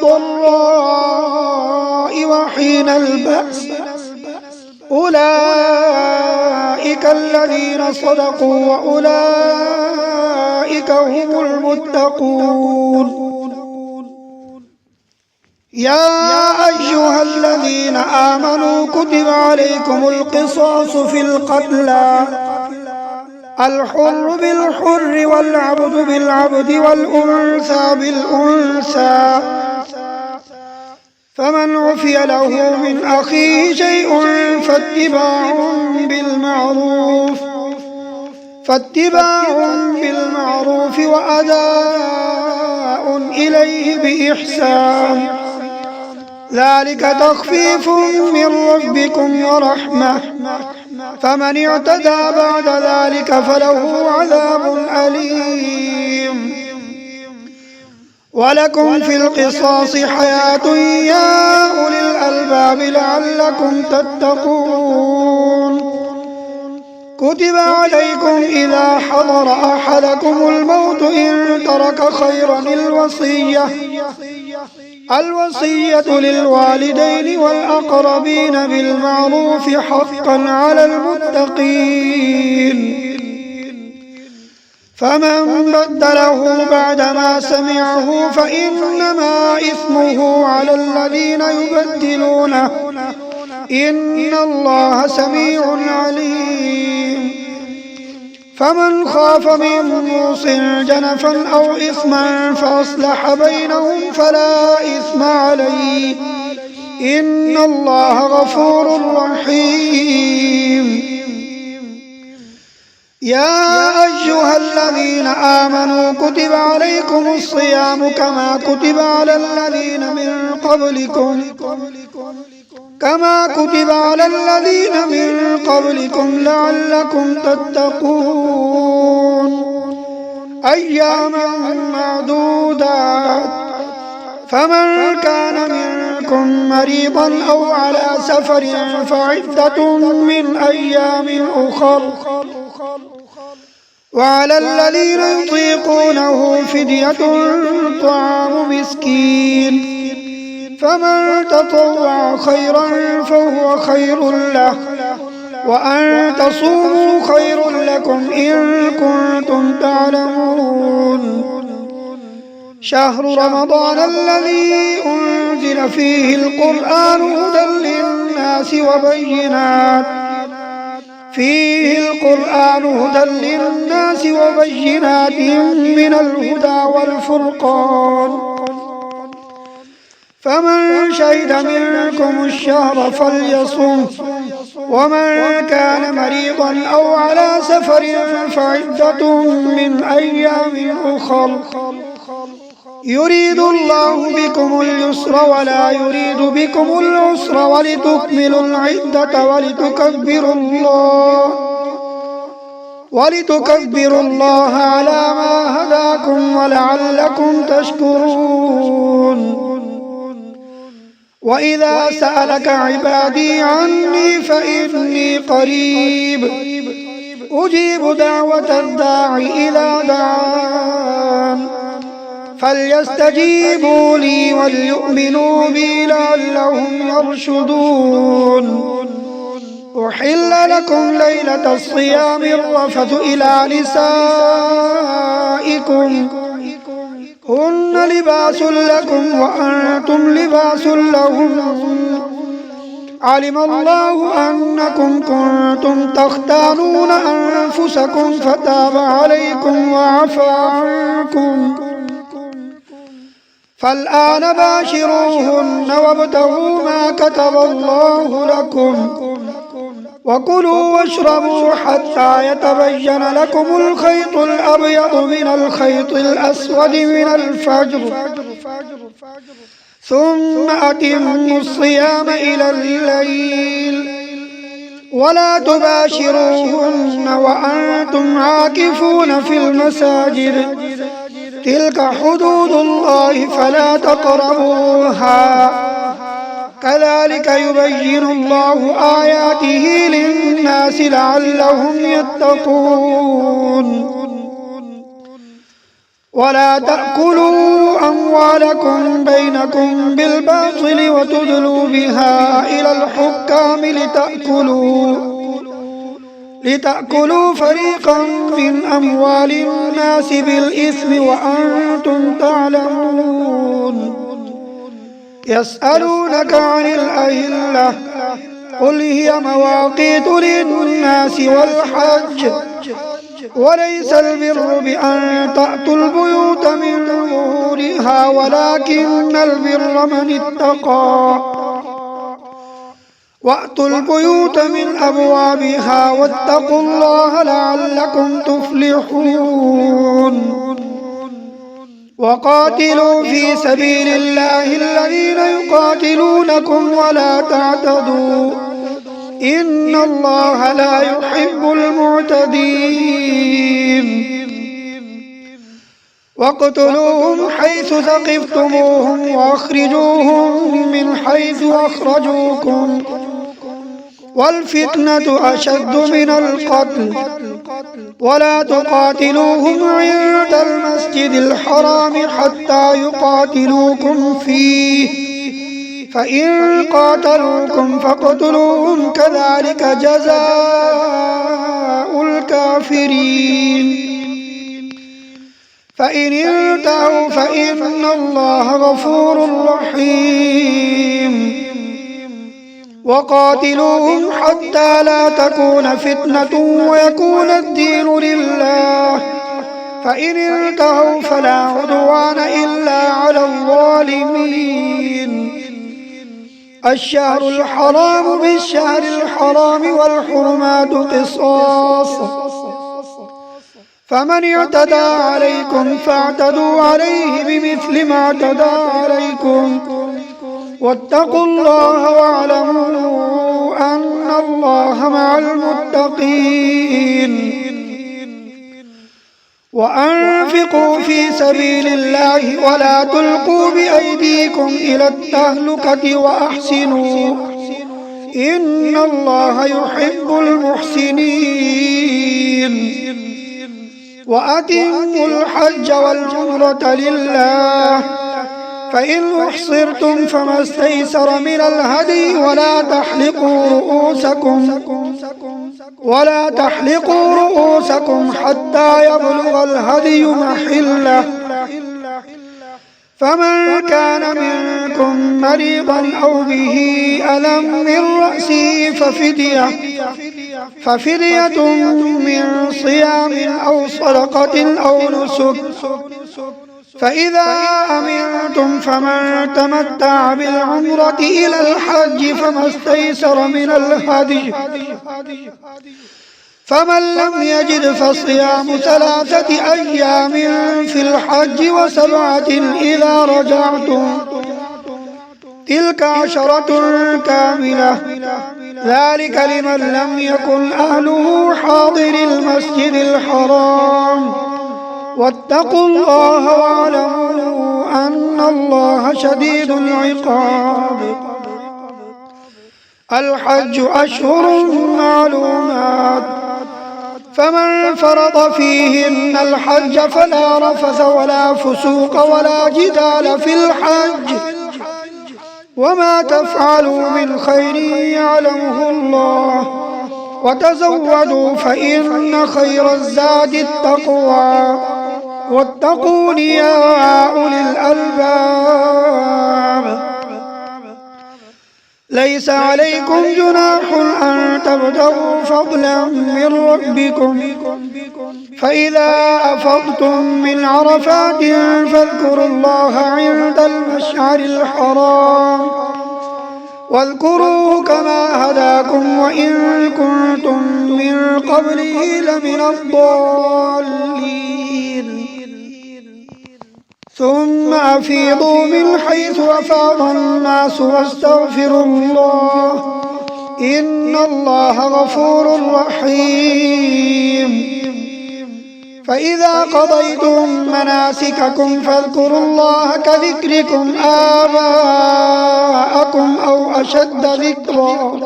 والضراء وحين البأس أولئك الذين صدقوا وأولئك هم المتقون. يا أيها الذين آمنوا كتب عليكم القصاص في القتلى الحر بالحر والعبد بالعبد والأنثى بالأنثى فمن عفي له من أخيه شيء فاتباع بالمعروف وأداء إليه بإحسان ذلك تخفيف من ربكم ورحمة فمن اعتدى بعد ذلك فله عذاب أليم. ولكم في القصاص حياة يا أولي الألباب لعلكم تتقون. كتب عليكم إذا حضر أحدكم الموت إن ترك خيرا الوصية للوالدين والأقربين بالمعروف حقا على المتقين. فمن بدله بعدما سمعه فإنما إثمه على الذين يبدلونه إن الله سميع عليم. فمن خاف من موص جنفا أو إثما فأصلح بينهم فلا إثم عليه إن الله غفور رحيم. يا أيها الذين آمنوا كتب عليكم الصيام كما كتب على الذين من قبلكم لعلكم تتقون. أياما معدودات، فمن كان منكم مريضا أو على سفر فعدة من أيام أخر، وعلى الذين يطيقونه فدية طعام مسكين، فمن تطوع خيرا فهو خير له، وأن تصوموا خير لكم إن كنتم تعلمون. شهر رمضان الذي أنزل فيه القرآن هدى للناس وبينات من الهدى والفرقان، فمن شهد منكم الشهر فليصم، ومن كان مريضا أو على سفر فعدة من أيام أخر، يريد الله بكم اليسر ولا يريد بكم العسر، ولتكملوا العدة ولتكبروا الله على ما هداكم ولعلكم تشكرون. وإذا سألك عبادي عني فإني قريب أجيب دعوة الداعي إذا دعان، فليستجيبوا لي وليؤمنوا بي لعلهم يرشدون. أحل لكم ليلة الصيام الرفث إلى نسائكم هن لباس لكم وأنتم لباس لهم، علم الله أنكم كنتم تختانون أنفسكم فتاب عليكم وعفى عنكم، فالآن باشروهن وابتغوا ما كتب الله لكم، وكلوا واشربوا حتى يتبين لكم الخيط الأبيض من الخيط الأسود من الفجر، ثم أتموا الصيام إلى الليل، ولا تباشروهن وأنتم عاكفون في المساجد، تلك حدود الله فلا تقربوها، كذلك يبين الله آياته للناس لعلهم يتقون. ولا تأكلوا أموالكم بينكم بالباطل وتدلوا بها إلى الحكام لتأكلوا فريقا من أموال الناس بالإثم وأنتم تعلمون. يسألونك عن الأهلة قل هي مواقيت للناس والحج، وليس البر بأن تأتوا البيوت من ظهورها ولكن البر من اتقى، وأتوا البيوت من أبوابها واتقوا الله لعلكم تفلحون. وقاتلوا في سبيل الله الذين يقاتلونكم ولا تعتدوا إن الله لا يحب المعتدين. واقتلوهم حيث ثقفتموهم وأخرجوهم من حيث أخرجوكم، والفتنة أشد من القتل، ولا تقاتلوهم عند المسجد الحرام حتى يقاتلوكم فيه، فإن قاتلوكم فاقتلوهم كذلك جزاء الكافرين. فإن انتهوا فإن الله غفور رحيم. وقاتلوهم حتى لا تكون فتنة ويكون الدين لله، فإن انتهوا فلا عدوان إلا على الظالمين. الشهر الحرام بالشهر الحرام والحرمات قصاص، فمن اعتدى عليكم فاعتدوا عليه بمثل ما اعتدى عليكم، واتقوا الله واعلموا أن الله مع المتقين. وأنفقوا في سبيل الله ولا تلقوا بأيديكم إلى التهلكة وأحسنوا إن الله يحب المحسنين. وأتموا الحج والعمرة لله، فإن أحصرتم فما استيسر من الهدي، ولا تحلقوا رؤوسكم حتى يبلغ الهدي محله، فمن كان منكم مريضا أو به ألم من رأسه ففدية من صيام أو صدقة أو نسك، فإذا أمنتم فمن تمتع بالعمرة إلى الحج فما استيسر من الهدي، فمن لم يجد فصيام 3 أيام في الحج و7 إذا رجعتم، تلك 10 كاملة، ذلك لمن لم يكن أهله حاضر المسجد الحرام. واتقوا الله واعلموا أن الله شديد العقاب. الحج أشهر معلومات، فمن فرض فيهن الحج فلا رفث ولا فسوق ولا جدال في الحج، وما تفعلوا من خير يعلمه الله، وتزودوا فإن خير الزاد التقوى، واتقون يا أولي الألباب. ليس عليكم جناح أن تبتغوا فضلا من ربكم، فإذا أفضتم من عرفات فاذكروا الله عند المشعر الحرام، واذكروه كما هداكم وإن كنتم من قبله لمن الضالين. ثم أفيضوا من حيث أفاض الناس واستغفروا الله إن الله غفور رحيم. فإذا قضيتم مناسككم فاذكروا الله كذكركم آباءكم أو أشد ذكرا،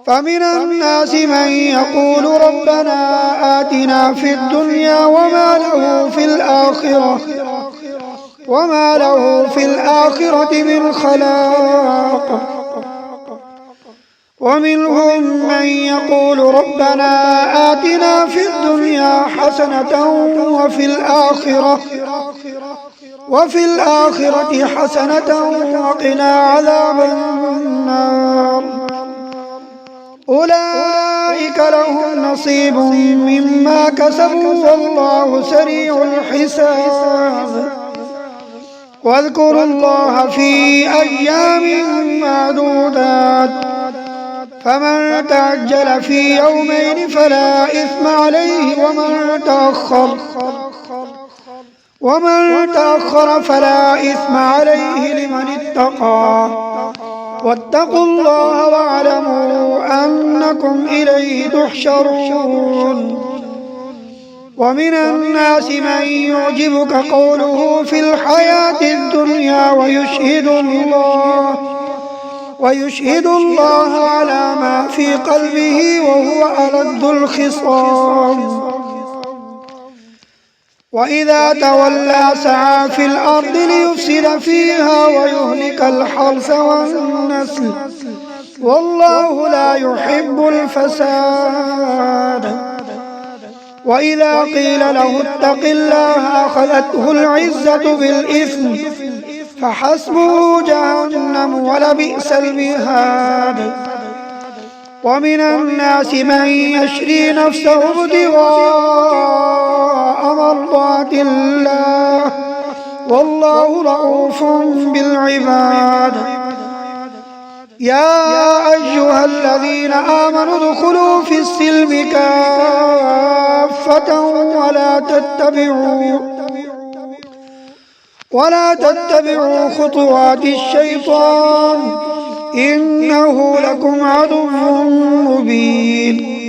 فمن الناس من يقول ربنا آتنا في الدنيا وما له في الآخرة من خلاق، ومنهم من يقول ربنا آتنا في الدنيا حسنة وفي الآخرة حسنة وقنا عذاب النار. أولئك لهم نصيب مما كسبوا والله سريع الحساب. واذكروا الله في أيام معدودات، فمن تعجل في يومين فلا إثم عليه، ومن تأخر فلا إثم عليه لمن اتقى. واتقوا الله واعلموا أنكم إليه تحشرون. ومن الناس من يعجبك قوله في الحياة الدنيا ويشهد الله على ما في قلبه وهو ألد الخصام. وإذا تولى سعى في الأرض ليفسد فيها ويهلك الحرث والنسل والله لا يحب الفساد. وإذا قيل له اتق الله أخذته العزة بالإثم فحسبه جهنم ولبئس المهاد. ومن الناس من يشري نفسه ابتغاء مرضات الله والله رؤوف بالعباد. يا أيها الذين آمنوا ادخلوا في السلم كافة ولا تتبعوا خطوات الشيطان إنه لكم عدو مبين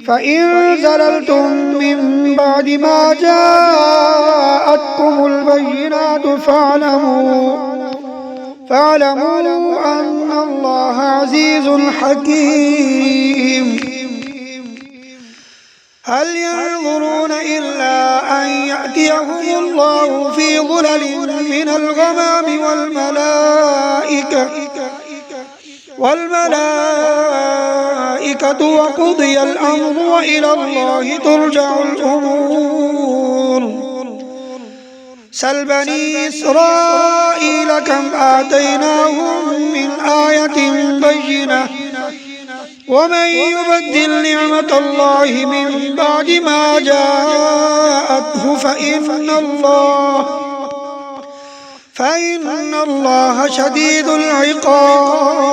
فإن زللتم من بعد ما جاءتكم البينات فاعلموا أن الله عزيز حكيم هل ينظرون إلا أن يأتيهم الله في ظلل من الغمام والملائكة وقضي الأمر وإلى الله ترجع الأمور سل بني إسرائيل كم آتيناهم من آية بينة ومن يبدل نعمة الله من بعد ما جاءته فإن الله شديد العقاب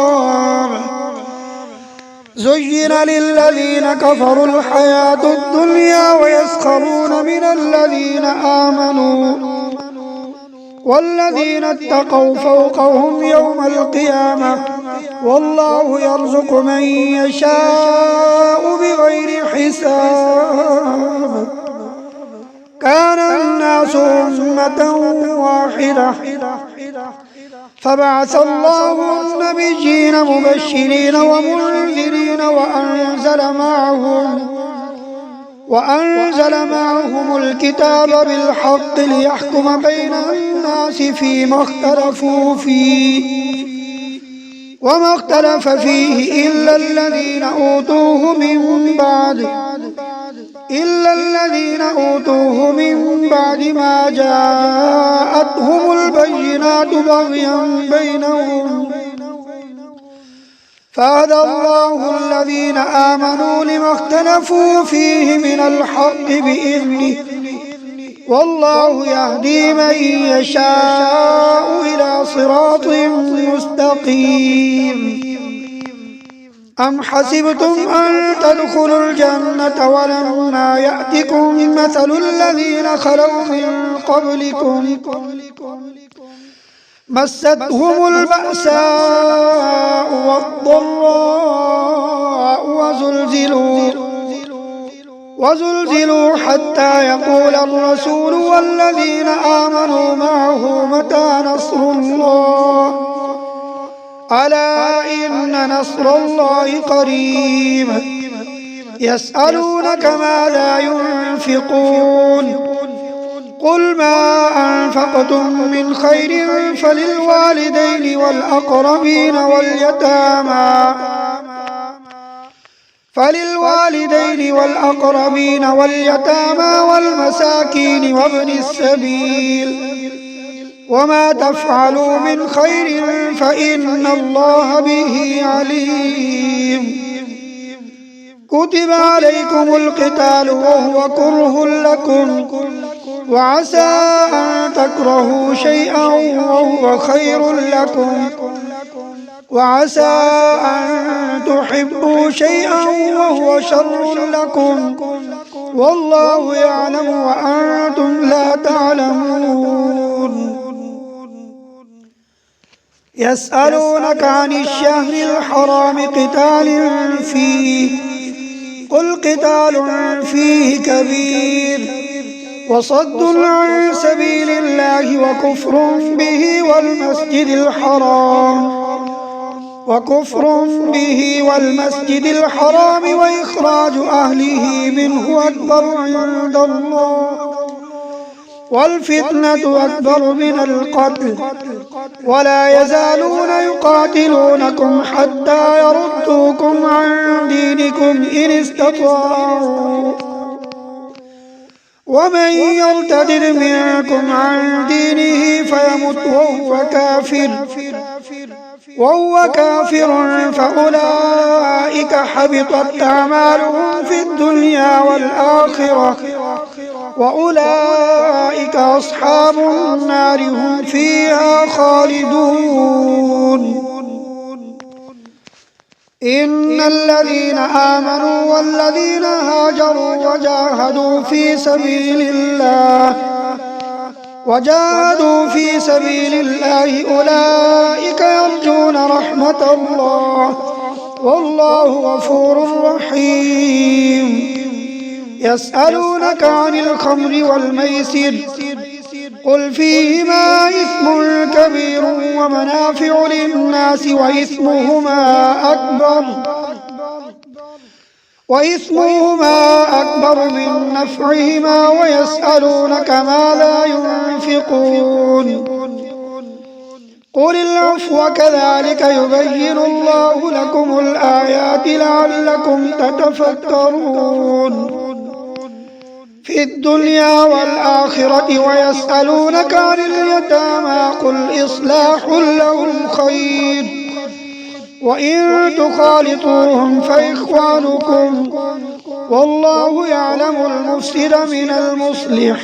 زين للذين كفروا الحياة الدنيا ويسخرون من الذين آمنوا والذين اتقوا فوقهم يوم القيامة والله يرزق من يشاء بغير حساب كان الناس أمة واحدة فبعث الله النبيين مبشرين ومنذرين وأنزل معهم الكتاب بالحق ليحكم بين الناس فيما اختلفوا فيه وما اختلف فيه إلا الذين أوتوه من بعد ما جاءتهم البينات بغيا بينهم فهدى الله الذين آمنوا لما اختلفوا فيه من الحق بإذنه والله يهدي من يشاء إلى صراط مستقيم أم حسبتم أن تدخلوا الجنة ولما يأتكم مثل الذين خلوا من قبلكم مستهم البأساء والضراء وزلزلوا حتى يقول الرسول والذين آمنوا معه متى نصر الله ألا إن نصر الله قريب يسألونك ماذا ينفقون قل ما أنفقتم من خير فللوالدين والأقربين واليتامى والمساكين وابن السبيل وما تفعلوا من خير فإن الله به عليم كتب عليكم القتال وهو كره لكم وعسى أن تكرهوا شيئا وهو خير لكم وعسى أن تحبوا شيئا وهو شر لكم والله يعلم وأنتم لا تعلمون يسألونك عن الشهر الحرام قتال فيه قل قتال فيه كبير وصد عن سبيل الله وكفر به والمسجد الحرام وإخراج أهله منه أكبر عند الله والفتنة أكبر من القتل ولا يزالون يقاتلونكم حتى يردوكم عن دينكم إن استطاعوا ومن يرتد منكم عن دينه فيمت وهو كافر فأولئك حبطت أعمالهم في الدنيا والآخرة وأولئك أصحاب النار هم فيها خالدون إن الذين آمنوا والذين هاجروا وجاهدوا في سبيل الله أولئك يرجون رحمة الله والله غفور رحيم. يسألونك عن الخمر والميسر قل فيهما إثم كبير ومنافع للناس وإثمهما أكبر من نفعهما ويسألونك ماذا ينفقون قل العفو كذلك يبين الله لكم الآيات لعلكم تتفكرون في الدنيا والآخرة. ويسألونك عن اليتامى قل إصلاح لهم خير وإن تخالطوهم فإخوانكم والله يعلم المفسد من المصلح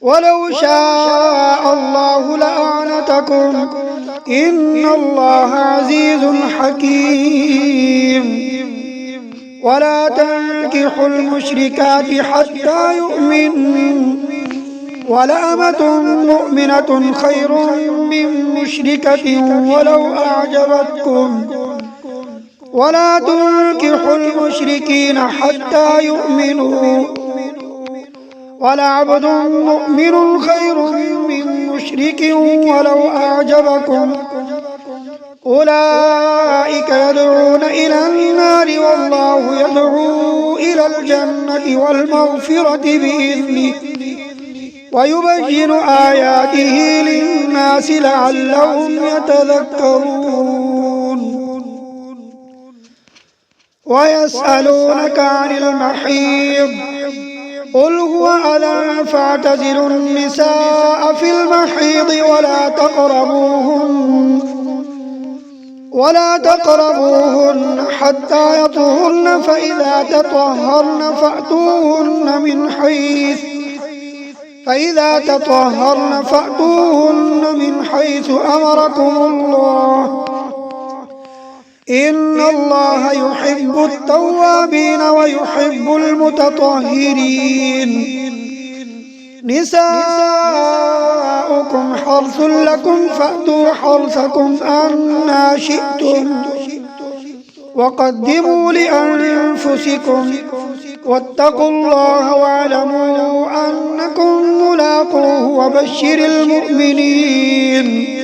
ولو شاء الله لأعنتكم إن الله عزيز حكيم. ولا تنكحوا المشركات حتى يؤمنوا ولأمة مؤمنة خير من مشركة ولو أعجبتكم ولا تنكحوا المشركين حتى يؤمنوا ولعبد مؤمن خير من مشرك ولو أعجبكم أولئك يدعون إلى النار والله يدعو إلى الجنة والمغفرة بإذنه ويبين آياته للناس لعلهم يتذكرون. ويسألونك عن المحيض قل هو أذى فاعتزلوا النساء في المحيض ولا تقربوهن حتى يطهرن فإذا تطهرن فأتوهن من حيث أمركم الله إن الله يحب التوابين ويحب المتطهرين. نساؤكم حرث لكم فأتوا حرثكم أنى شئتم وقدموا لأنفسكم واتقوا الله واعلموا أنكم ملاقوه وبشر المؤمنين.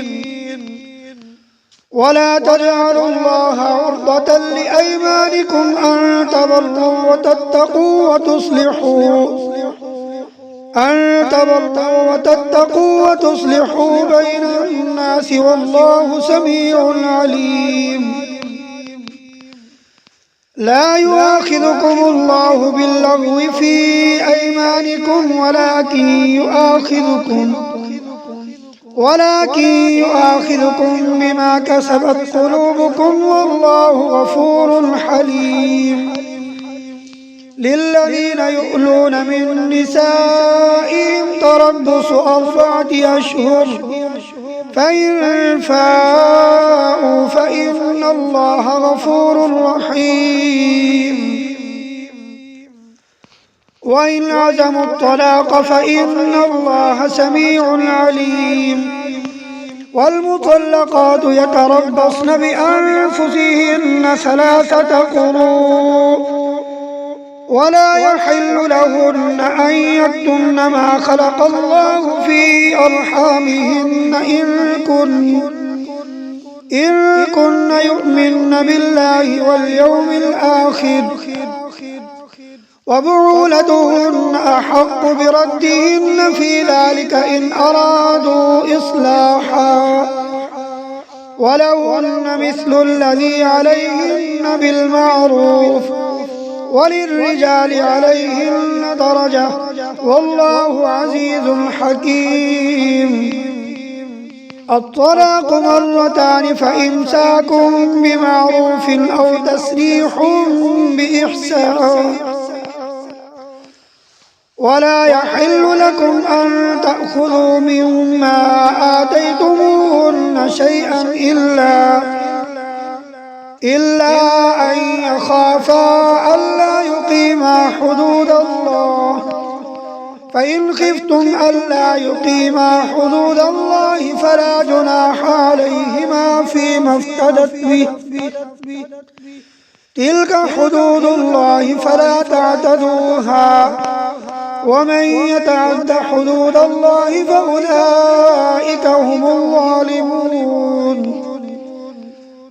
ولا تجعلوا الله عرضة لأيمانكم أن تبروا وتتصلحوا بين الناس والله سميع عليم. لا يؤاخذكم الله باللغو في أيمانكم ولكن يؤاخذكم بما كسبت قلوبكم والله غفور حليم. للذين يؤلون من نسائهم تربص 4 أشهر فإن فاءوا فإن الله غفور رحيم. وإن عزموا الطلاق فإن الله سميع عليم. والمطلقات يتربصن بأنفسهن 3 قروء ولا يحل لهن أن يكتمن ما خلق الله في أرحامهن إن كن يؤمن بالله واليوم الآخر وبعولتهن أحق بردهن في ذلك إن أرادوا إصلاحا ولهن مثل الذي عليهن بالمعروف وللرجال عليهن درجة والله عزيز حكيم. الطلاق 2 فإمساك بمعروف أو تسريح بإحسان ولا يحل لكم أن تأخذوا مما آتيتموهن شيئا إلا أن يخافا ألا يقيما حدود الله، فإن خفتم ألا يقيما حدود الله فلا جناح عليهما فيما افتدت به، تلك حدود الله فلا تعتدوها، ومن يتعد حدود الله فأولئك هم الظالمون.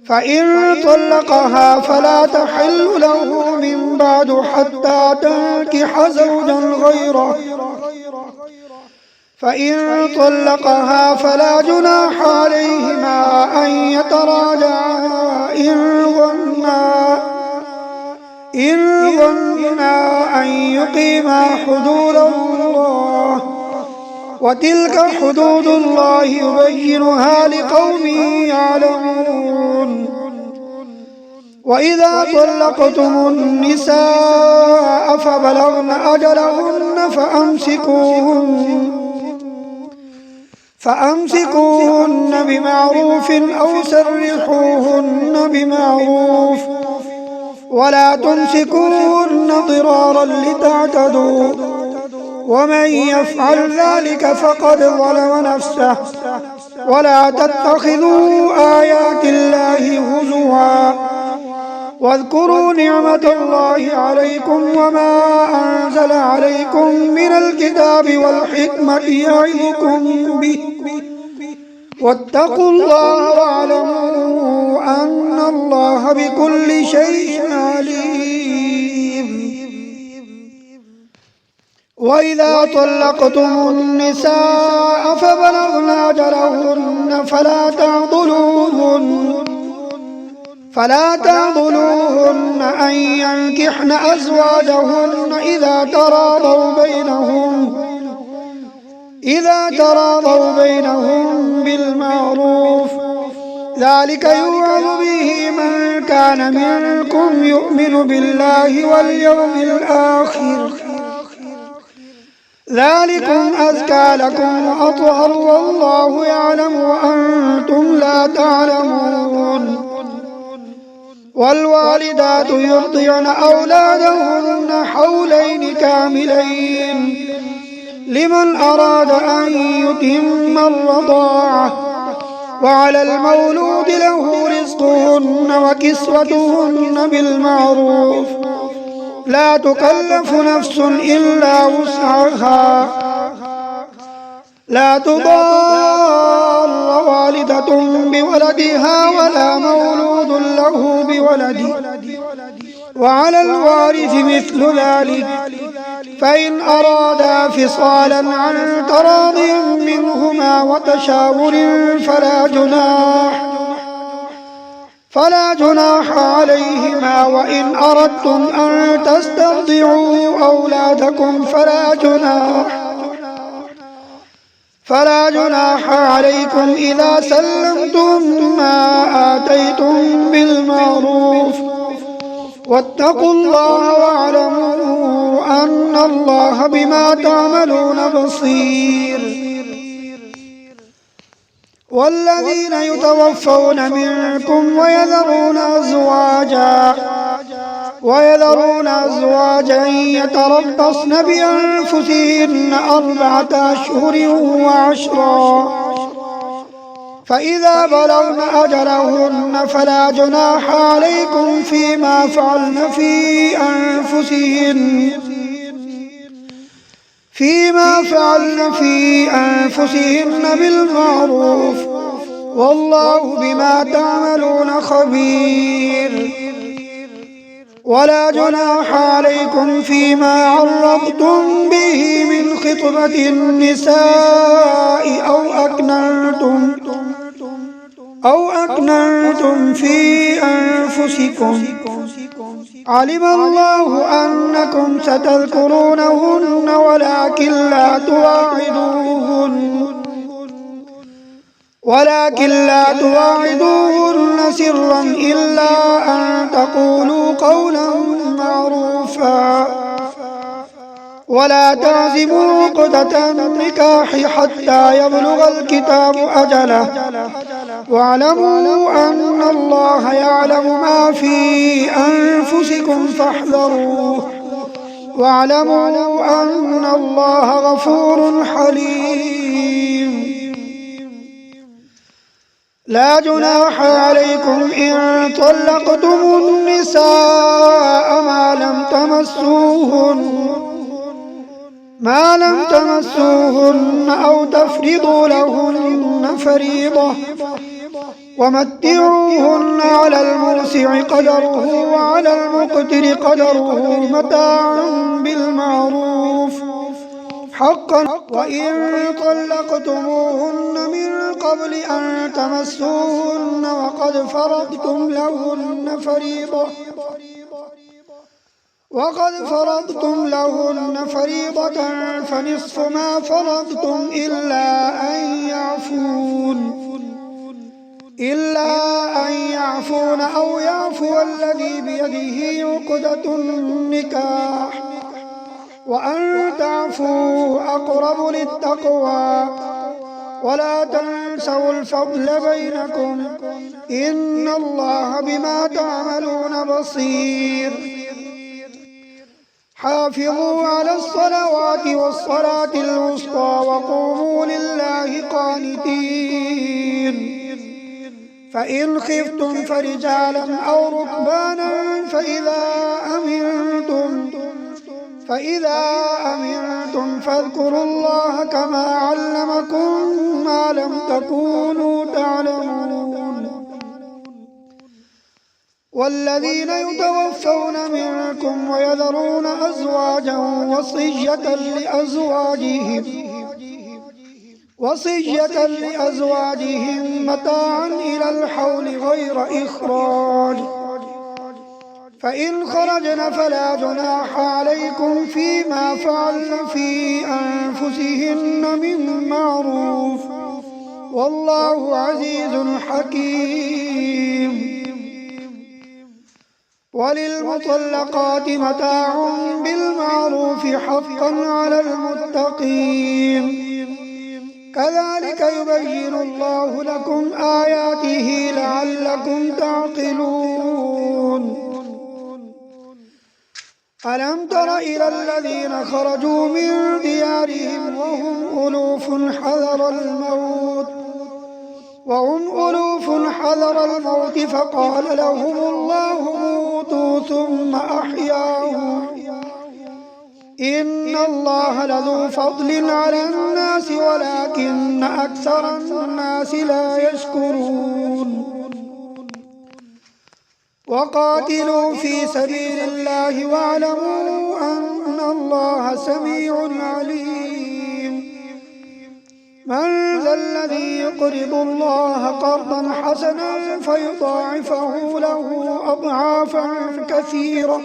فإن طلقها فلا تحل له من بعد حتى تنكح زوجا غيره، فإن طلقها فلا جناح عليهما أن يتراجعا إن ظنا أن يقيما حدود الله، وتلك حدود الله يبينها لقوم يعلمون. وإذا طلقتم النساء فبلغن أجلهن فأمسكوهن بمعروف أو سرحوهن بمعروف، ولا تمسكوهن ضرارا لتعتدوا، ومن يفعل ذلك فقد ظلم نفسه. ولا تتخذوا آيات الله هزوا، واذكروا نعمة الله عليكم وما أنزل عليكم من الكتاب والحكمة يعظكم به، واتقوا الله واعلموا أن الله بكل شيء عليم. وإذا طلقتم النساء فبلغن أجلهن فلا تعضلوهن أن ينكحن أزواجهن إذا تراضوا بينهم بالمعروف، ذلك يوعظ به من كان منكم يؤمن بالله واليوم الآخر، ذلكم أزكى لكم وأطهر والله يعلم وأنتم لا تعلمون. والوالدات يرضعن أولادهن حولين كاملين لمن أراد أن يتم الرضاعة، وعلى المولود له رزقهن وكسوتهن بالمعروف، لا تكلف نفس إلا وسعها، لا تضار والدة بولدها ولا مولود له بولده، وعلى الوارث مثل ذلك، فإن أرادا فصالا عن تراض منهما وتشاور فلا جناح عليهما. وإن أردتم أن تسترضعوا أولادكم فلا جناح عليكم إذا سلمتم ما آتيتم بالمعروف، واتقوا الله واعلموا أن الله بما تعملون بصير. والذين يتوفون منكم ويذرون أزواجا يتربصن بأنفسهن 4 أشهر وعشرا، فإذا بلغن أجلهن فلا جناح عليكم فيما فعلن في أنفسهن بالمعروف، والله بما تعملون خبير. ولا جناح عليكم فيما عرضتم به من خطبة النساء أو أكننتم في أنفسكم، علم الله أنكم ستذكرونهن ولكن لا تواعدوهن سرا إلا أن تقولوا قولا معروفا، ولا تعزموا عقدة النكاح حتى يبلغ الكتاب أجله واعلموا أن الله يعلم ما في أنفسكم فاحذروه واعلموا أن الله غفور حليم. لا جناح عليكم إن طلقتم النساء ما لم تمسوهن أو تفرضوا لهن فريضة ومتعوهن على الموسع قدره وعلى المقتر قدره متاعا بالمعروف حقا. وإن طلقتموهن من قبل أن تمسوهن وقد فرضتم لهن فريضة فنصف ما فرضتم إلا أن يعفون أو يعفو الذي بيده عقدة النكاح وأن تعفوا أقرب للتقوى ولا تنسوا الفضل بينكم إن الله بما تعملون بصير. حافظوا على الصلوات والصلاة الوسطى وقوموا لله قانتين. فإن خفتم فرجالا أو ركبانا فإذا أمنتم فاذكروا الله كما علمكم ما لم تكونوا تعلمون. والذين يتوفون منكم ويذرون أزواجا وصية لأزواجهم متاعا إلى الحول غير إخراج فإن خرجن فلا جناح عليكم فيما فعلن في أنفسهن من معروف والله عزيز حكيم. وللمطلقات متاع بالمعروف حقا على المتقين كذلك يبين الله لكم آياته لعلكم تعقلون. ألم تر إلى الذين خرجوا من ديارهم وهم ألوف حذر الموت فقال لهم الله موتوا ثم أحياهم إن الله لذو فضل على الناس ولكن أكثر الناس لا يشكرون. وقاتلوا في سبيل الله واعلموا أن الله سميع عليم. من ذا الذي يقرض الله قرضا حسنا فيضاعفه له أضعافا كثيرة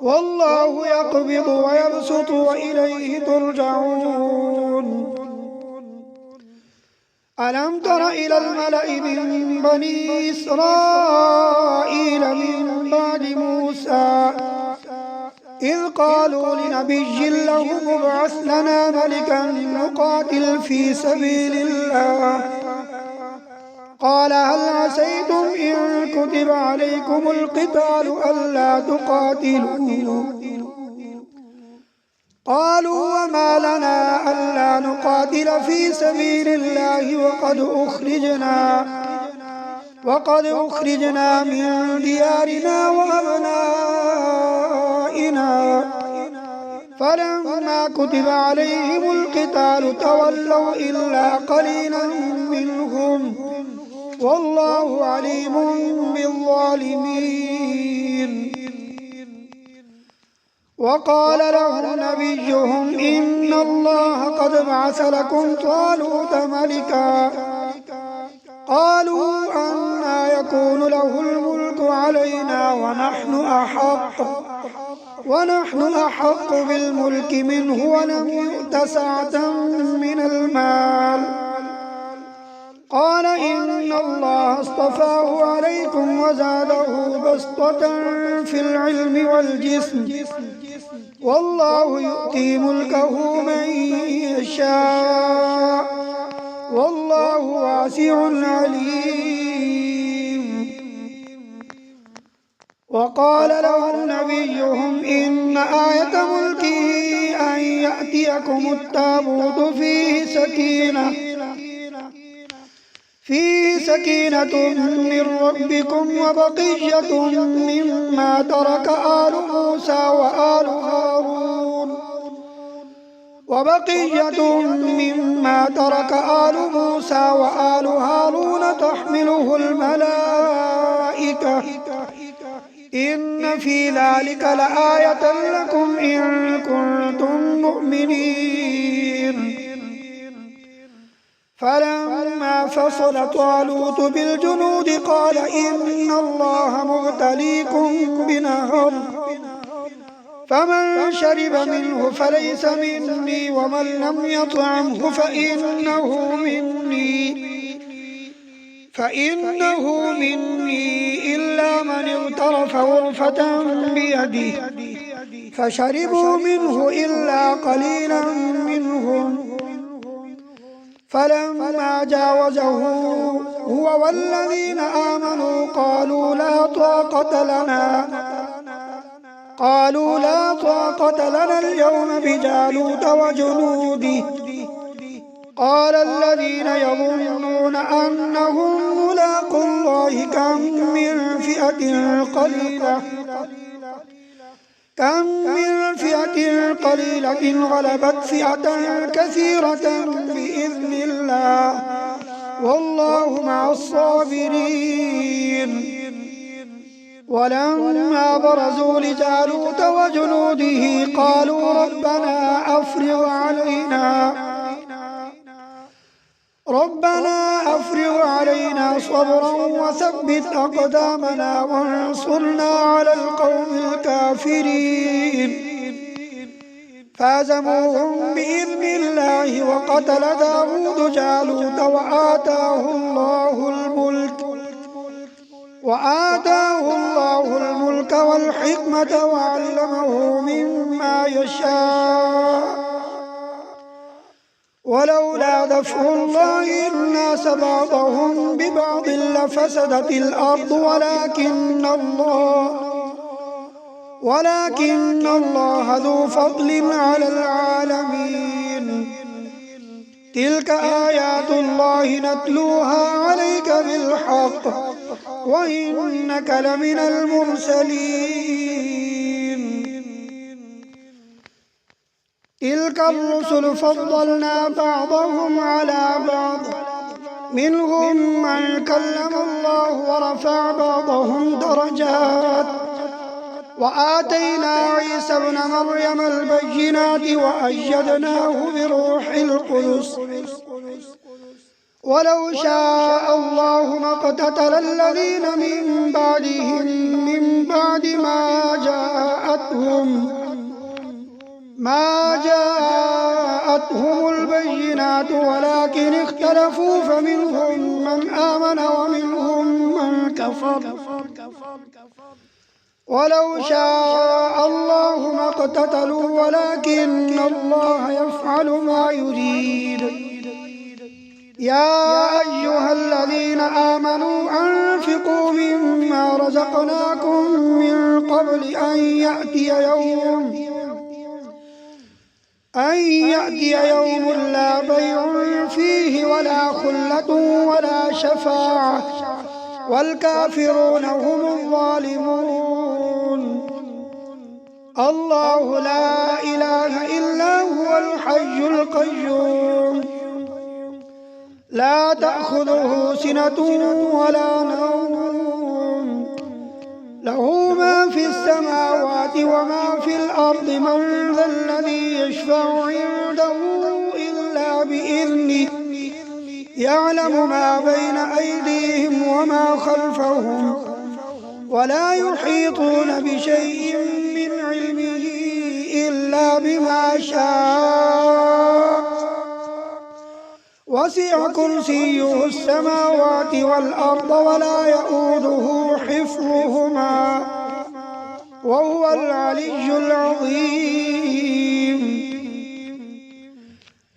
والله يقبض ويبسط وإليه ترجعون. ألم تر إلى الملأ من بني إسرائيل من بعد موسى إذ قالوا لنبي له ابعث لنا ملكا نقاتل في سبيل الله قال هل عسيتم إن كتب عليكم القتال ألا تقاتلوا قالوا وما لنا ألا نقاتل في سبيل الله وقد أخرجنا من ديارنا وأبنائنا فلما كتب عليهم القتال تولوا إلا قليلا منهم والله عليم بالظالمين. وقال لهم نبيهم إن الله قد بعث لكم طالوت ملكا قالوا أنى يكون له الملك علينا ونحن أحق بالملك منه ولم يؤت سعة من المال قال إن الله اصطفاه عليكم وزاده بسطة في العلم والجسم والله يؤتي ملكه من يشاء والله واسع عليم. وقال لهم نبيهم إن آية ملكه أن يأتيكم التابوت فيه سكينة من ربكم مما ترك آل موسى وآل هارون تحمله الملائكة إن في ذلك لآية لكم إن كنتم مؤمنين. فلما فصل طالوت بالجنود قال إن الله مبتليكم بنهر فمن شرب منه فليس مني ومن لم يطعمه فإنه مني إلا من اغترف غرفة بيده فشربوا منه إلا قليلا منهم. فلما جاوزه هو والذين آمنوا قالوا لا طاقة لنا اليوم بجالوت وجنوده. قال الذين يظنون أنهم ملاقو الله كم من فئة قليلة غلبت فئة كثيرة بإذن الله والله مع الصابرين. ولما برزوا لجالوت وجنوده قالوا ربنا أفرغ علينا صبرا وثبت أقدامنا وانصرنا على القوم الكافرين. فهزموهم بإذن الله وقتل داود جالوت وآتاه الله الملك والحكمة وعلمه مما يشاء. ولولا دفع الله الناس بعضهم ببعض لفسدت الأرض ولكن الله ذو فضل على العالمين. تلك آيات الله نتلوها عليك بالحق وإنك لمن المرسلين. تلك الرسل فضلنا بعضهم على بعض منهم من كلم الله ورفع بعضهم درجات وآتينا عيسى ابن مريم البينات وأيدناه بروح القدس. ولو شاء الله ما اقتتل الذين من بعدهم من بعد ما جاءتهم البينات ولكن اختلفوا فمنهم من آمن ومنهم من كفر. ولو شاء الله ما اقتتلوا ولكن الله يفعل ما يريد. يا أيها الذين آمنوا أنفقوا مما رزقناكم من قبل أن يأتي يوم لا بيع فيه ولا خلة ولا شفاعة والكافرون هم الظالمون. الله لا إله إلا هو الحي القيوم لا تأخذه سنة ولا نوم له ما في السماوات وما في الأرض من ذا الذي يشفع عنده إلا بإذنه يعلم ما بين أيديهم وما خلفهم ولا يحيطون بشيء من علمه إلا بما شاء وسع كرسيه السماوات والأرض ولا يؤوده حفظهما وهو العلي العظيم.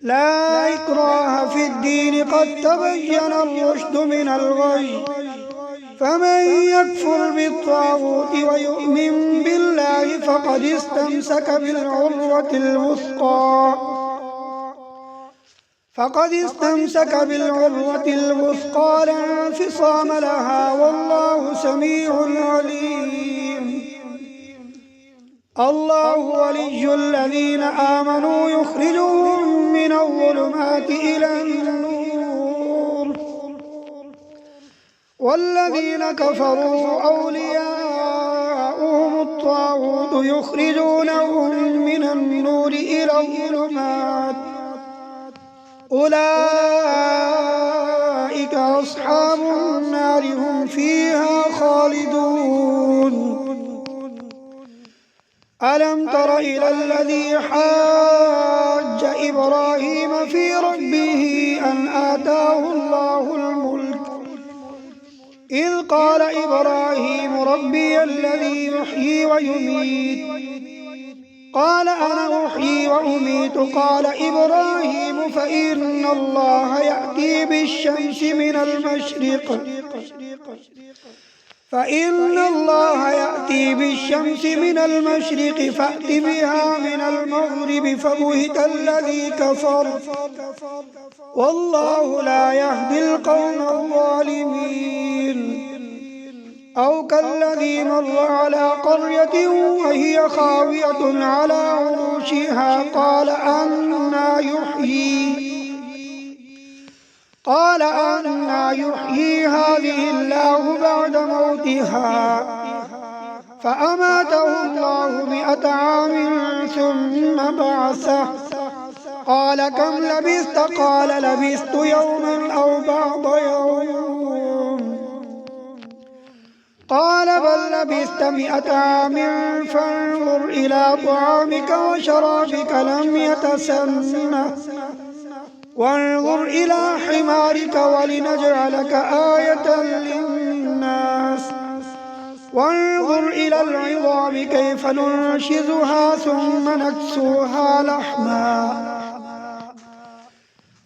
لا إكراه في الدين قد تبين الرشد من الغي، فمن يكفر بالطاغوت ويؤمن بالله فقد استمسك بالعروة الوثقى لا انفصام لها، والله سميع عليم. الله ولي الذين آمنوا يخرجهم من الظلمات إلى النور، والذين كفروا أولياؤهم الطاغوت يخرجونهم من النور إلى الظلمات، أولئك أصحاب النار هم فيها خالدون. ألم تر إلى الذي حاج إبراهيم في ربه أن آتاه الله الملك، إذ قال إبراهيم ربي الذي يحيي ويميت، قال أنا أحيي وأميت، قال إبراهيم فإن الله يأتي بالشمس من المشرق فأت بها من المغرب، فبهت الذي كفر، والله لا يهدي القوم الظالمين. أو كالذي مر على قرية وهي خاوية على عروشها قال أنى يحيي هذه الله بعد موتها، فأماته الله 100 عام ثم بعثه، قال كم لبثت؟ قال لبثت يوما أو بعض يوم، قال بل لبثت 100 عام فانظر إلى طعامك وشرابك لم يتسنه، وانظر إلى حمارك ولنجعلك آية للناس، وانظر إلى العظام كيف ننشزها ثم نكسوها لحما،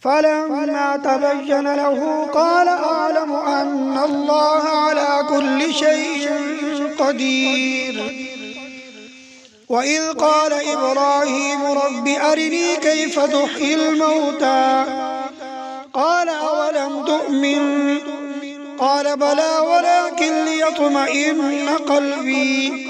فلما تبين له قال أعلم أن الله على كل شيء قدير. وإذ قال إبراهيم رب أرني كيف تحيي الموتى، قال أولم تؤمن؟ قال بلى ولكن ليطمئن قلبي،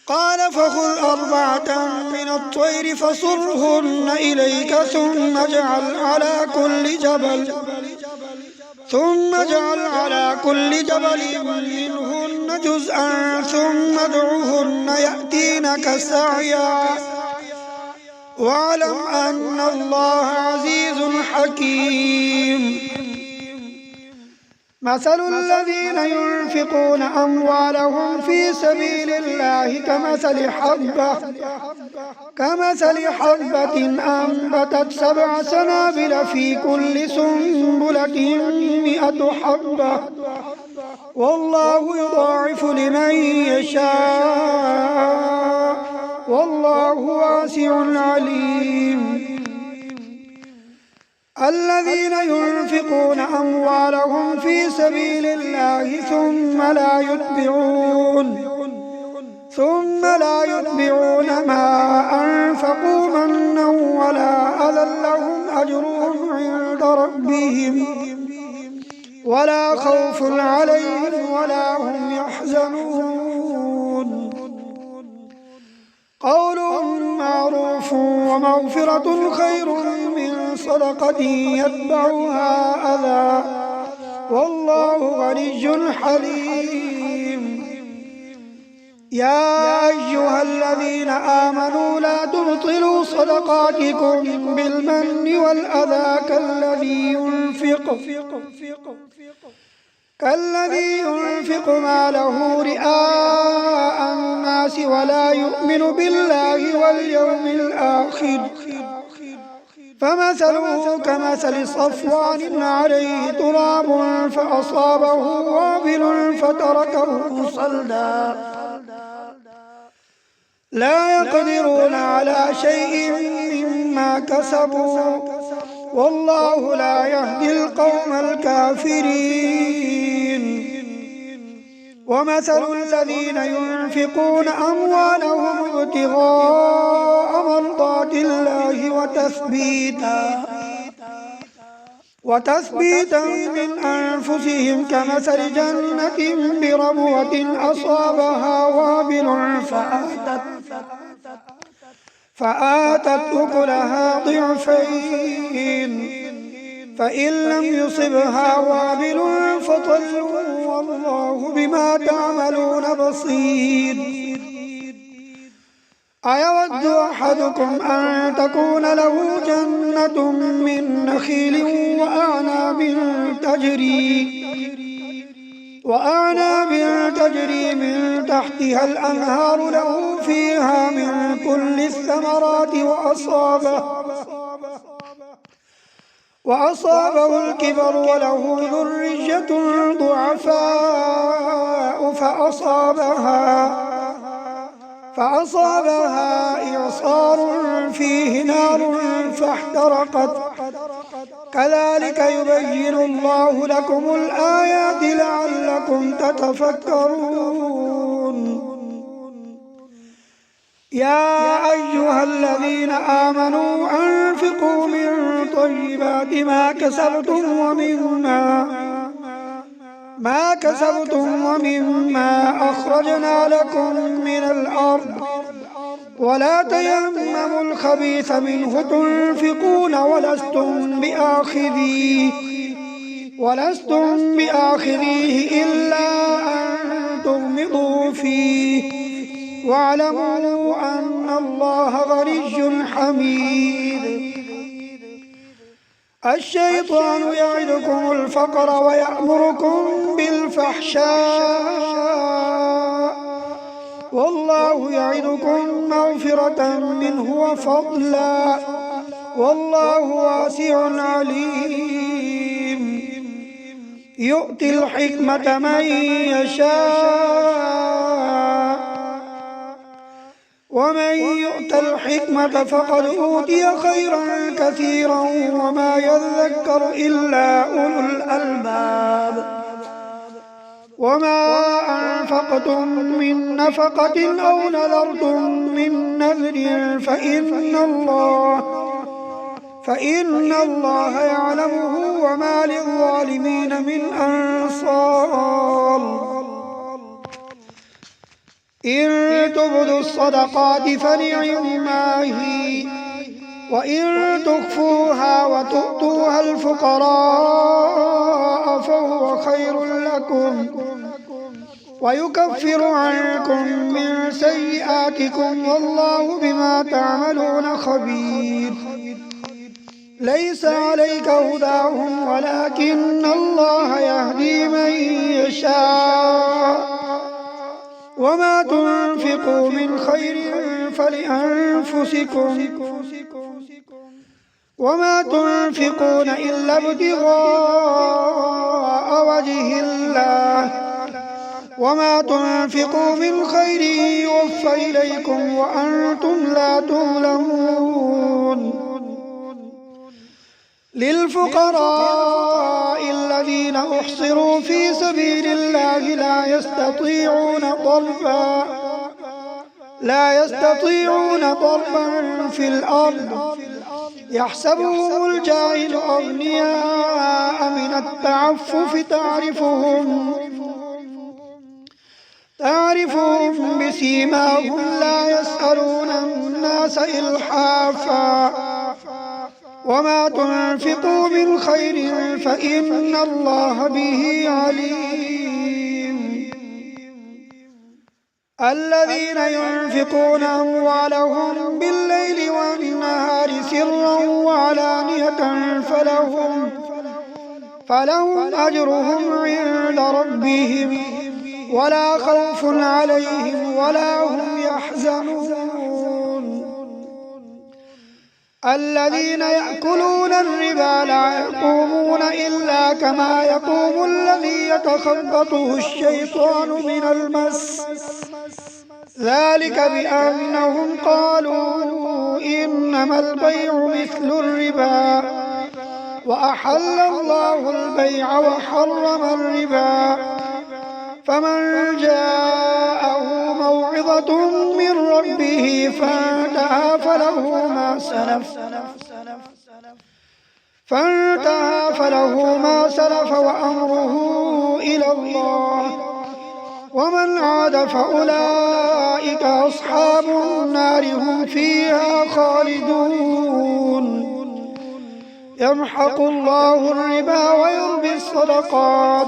قال فخذ 4 من الطير فصرهن إليك ثم اجعل على كل جبل منهن جزءا ثم ادعهن يأتينك سعيا، واعلم أن الله عزيز حكيم. مثل الذين ينفقون أموالهم في سبيل الله كمثل حبة أنبتت 7 سنابل في كل سنبلة 100 حبة، والله يضاعف لمن يشاء، والله واسع عليم. الذين ينفقون أموالهم في سبيل الله ثم لا يتبعون ما أنفقوا منا ولا أذى لهم أجرهم عند ربهم ولا خوف عليهم ولا هم يحزنون. قول معروف ومغفرة خير من صدقة يتبعها أذى، والله غني حليم. يا أيها الذين آمنوا لا تبطلوا صدقاتكم بالمن والأذى كالذي ينفق ماله رئاء الناس ولا يؤمن بالله واليوم الآخر، فمثله كمثل صفوان عليه تراب فأصابه وابل فتركه صلدا، لا يقدرون على شيء مما كسبوا والله لا يهدي القوم الكافرين. ومثل الذين ينفقون أموالهم ابتغاء مرضات الله وتثبيتا من أنفسهم كمثل جنة بربوة أصابها وابل فآتت أكلها ضعفين فإن لم يصبها وابل فطل والله بما تعملون بصير. أيود أحدكم أن تكون له جنة من نخيل وأعناب تجري من تحتها الأنهار له فيها من كل الثمرات وأصابه الكبر وله ذرية ضعفاء فأصابها إعصار فيه نار فاحترقت. كذلك يبين الله لكم الآيات لعلكم تتفكرون. يا أيها الذين آمنوا أنفقوا من طيبات ما كسبتم ومما أخرجنا لكم من الأرض ولا تيمموا الخبيث منه تنفقون ولستم بآخذيه إلا أن تغمضوا فيه واعلموا أن الله غني حميد. الشيطان يعدكم الفقر ويأمركم بالفحشاء والله يعدكم مغفرة منه وفضلا والله واسع عليم. يؤتي الحكمة من يشاء ومن يؤت الحكمة فقد أوتي خيرا كثيرا وما يذكر إلا أولو الألباب. وما أنفقتم من نفقة أو نذرتم من نذر فإن الله يعلمه وما للظالمين من أنصار. إن تبدوا الصدقات فنعما هي وإن تخفوها وتؤتوها الفقراء فهو خير لكم ويكفر عنكم من سيئاتكم والله بما تعملون خبير. ليس عليك هداهم ولكن الله يهدي من يشاء وما تنفقوا من خير فلأنفسكم وما تنفقون إلا ابتغاء وجه الله وما تنفقوا من خير يوفى إليكم وأنتم لا تظلمون. للفقراء الذين أحصروا في سبيل الله لا يستطيعون ضربا في الأرض يحسبهم الجاهل أغنياء من التعفف تعرفهم بسيماهم لا يسألون الناس إلحافا وما تنفقوا من خير فإن الله به عليم. الذين ينفقون أموالهم بالليل والنهار سرا وعلانية فلهم أجرهم عند ربهم ولا خوف عليهم ولا هم يحزنون. الذين يأكلون الربا لا يقومون إلا كما يقوم الذي يتخبطه الشيطان من المس ذلك بأنهم قالوا إنما البيع مثل الربا وأحل الله البيع وحرم الربا فمن جاءه موعظة من ربه فانتهى فله ما سلف وأمره إلى الله ومن عاد فأولئك أصحاب النار هم فيها خالدون يمحق الله الربا ويربي الصدقات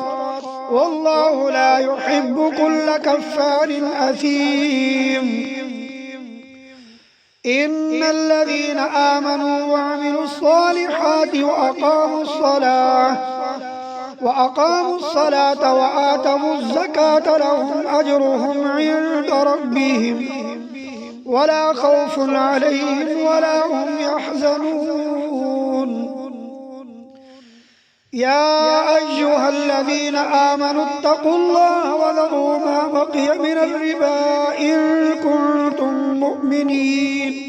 والله لا يحب كل كفار أثيم إن الذين آمنوا وعملوا الصالحات وأقاموا الصلاة وآتوا الزكاة لهم أجرهم عند ربهم ولا خوف عليهم ولا هم يحزنون يا أيها الذين آمنوا اتقوا الله وذروا ما بقي من الربا إن كنتم مؤمنين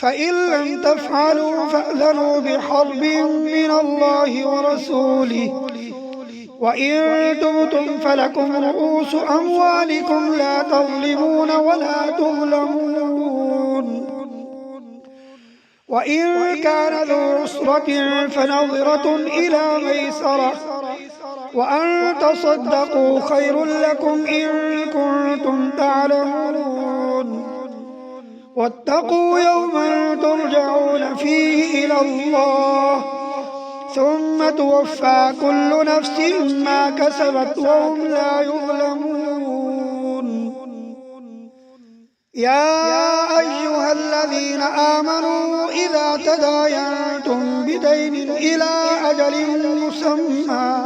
فإن لم تفعلوا فأذنوا بحرب من الله ورسوله وإن تبتم فلكم رؤوس أموالكم لا تظلمون ولا تظلمون وإن كان ذو عسرة فنظرة إلى ميسرة وأن تصدقوا خير لكم إن كنتم تعلمون واتقوا يوما ترجعون فيه إلى الله ثم توفى كل نفس ما كسبت وهم لا يظلمون يا أيها الذين آمنوا إذا تداينتم بدين إلى أجل مسمى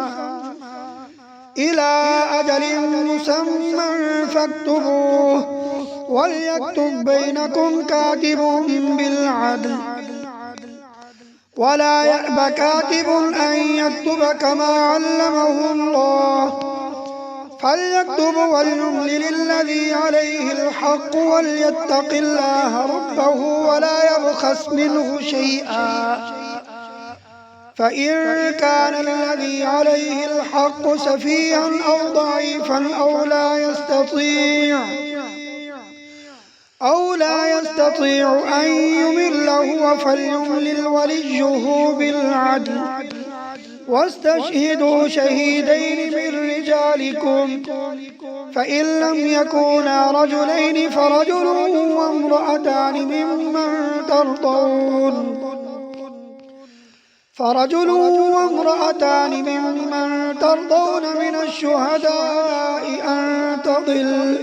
فاكتبوه وليكتب بينكم كاتب بالعدل ولا يأب كاتب أن يكتب كما علمه الله فليكتب وليملل الذي عليه الحق وليتق الله ربه ولا يبخس منه شيئا فإن كان الذي عليه الحق سفيها أو ضعيفا أو لا يستطيع أن يمل هو فليملل وليه بالعدل واستشهدوا شهيدين من رجالكم فإن لم يكونا رجلين فرجل وامرأتان ممن ترضون من الشهداء أن تضل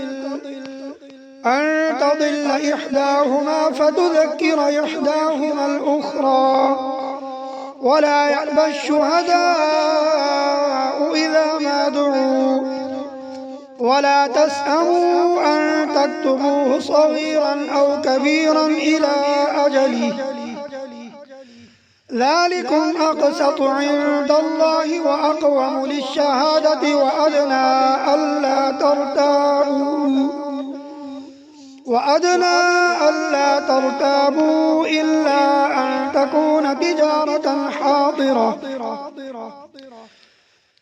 إحداهما فتذكر إحداهما الأخرى ولا يأبى الشهداء إذا ما دعوا ولا تسأموا أن تكتبوه صغيرا أو كبيرا إلى أجله ذلكم أقسط عند الله وأقوم للشهادة وأدنى ألا ترتابوا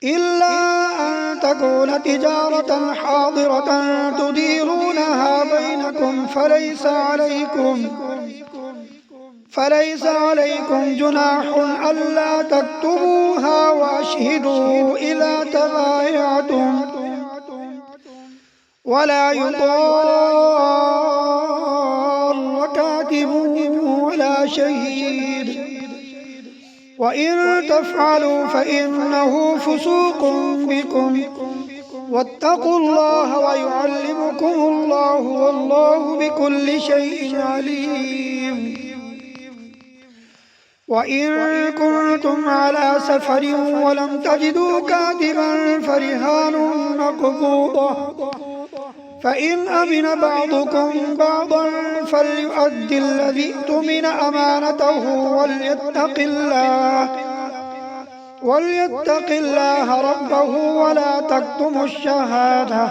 إلا أن تكون تجارة حاضرة تديرونها بينكم فليس عليكم جناح ألا تكتبوها وأشهدوا إذا تبايعتم ولا يضار كاتب ولا شهيد وإن تفعلوا فإنه فسوق بكم واتقوا الله ويعلمكم الله والله بكل شيء عليم وإن كنتم على سفر ولم تجدوا كاتبا فرهان مقبوضة فإن أمن بعضكم بعضا فليؤدي الذي اؤتمن أمانته وليتق الله ربه ولا تكتموا الشهادة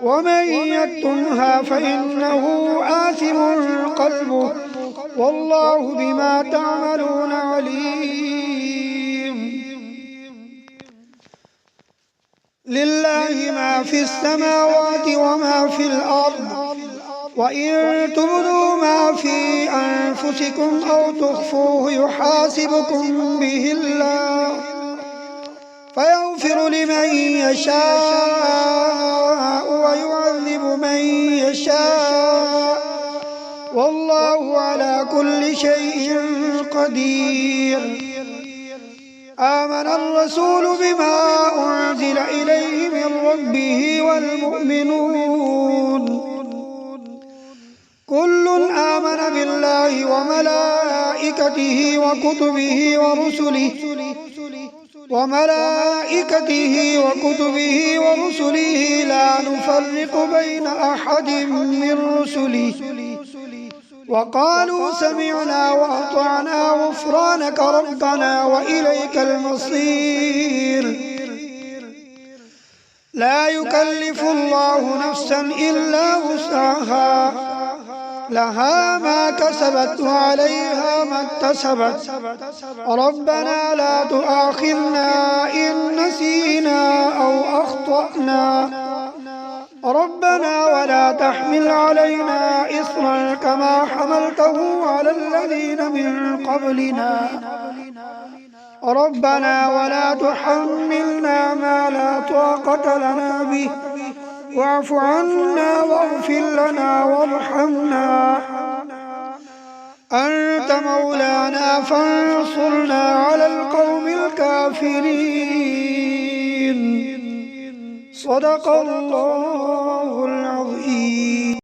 ومن يكتمها فإنه آثم قلبه والله بما تعملون عليم. لله ما في السماوات وما في الأرض وإن تبدوا ما في أنفسكم أو تخفوه يحاسبكم به الله فيغفر لمن يشاء ويعذب من يشاء والله على كل شيء قدير. آمن الرسول بما أنزل إليه من ربه والمؤمنون كل آمن بالله وملائكته وكتبه ورسله لا نفرق بين أحد من رسله وقالوا سمعنا وأطعنا غفرانك ربنا وإليك المصير. لا يكلف الله نفسا إلا وسعها لها ما كسبت وعليها ما اكتسبت ربنا لا تؤاخذنا إن نسينا أو أخطأنا ربنا ولا تحمل علينا إصرا كما حملته على الذين من قبلنا ربنا ولا تحملنا ما لا طاقة لنا به واعف عنا واغفر لنا وارحمنا أنت مولانا فانصرنا على القوم الكافرين. صدق الله العظيم.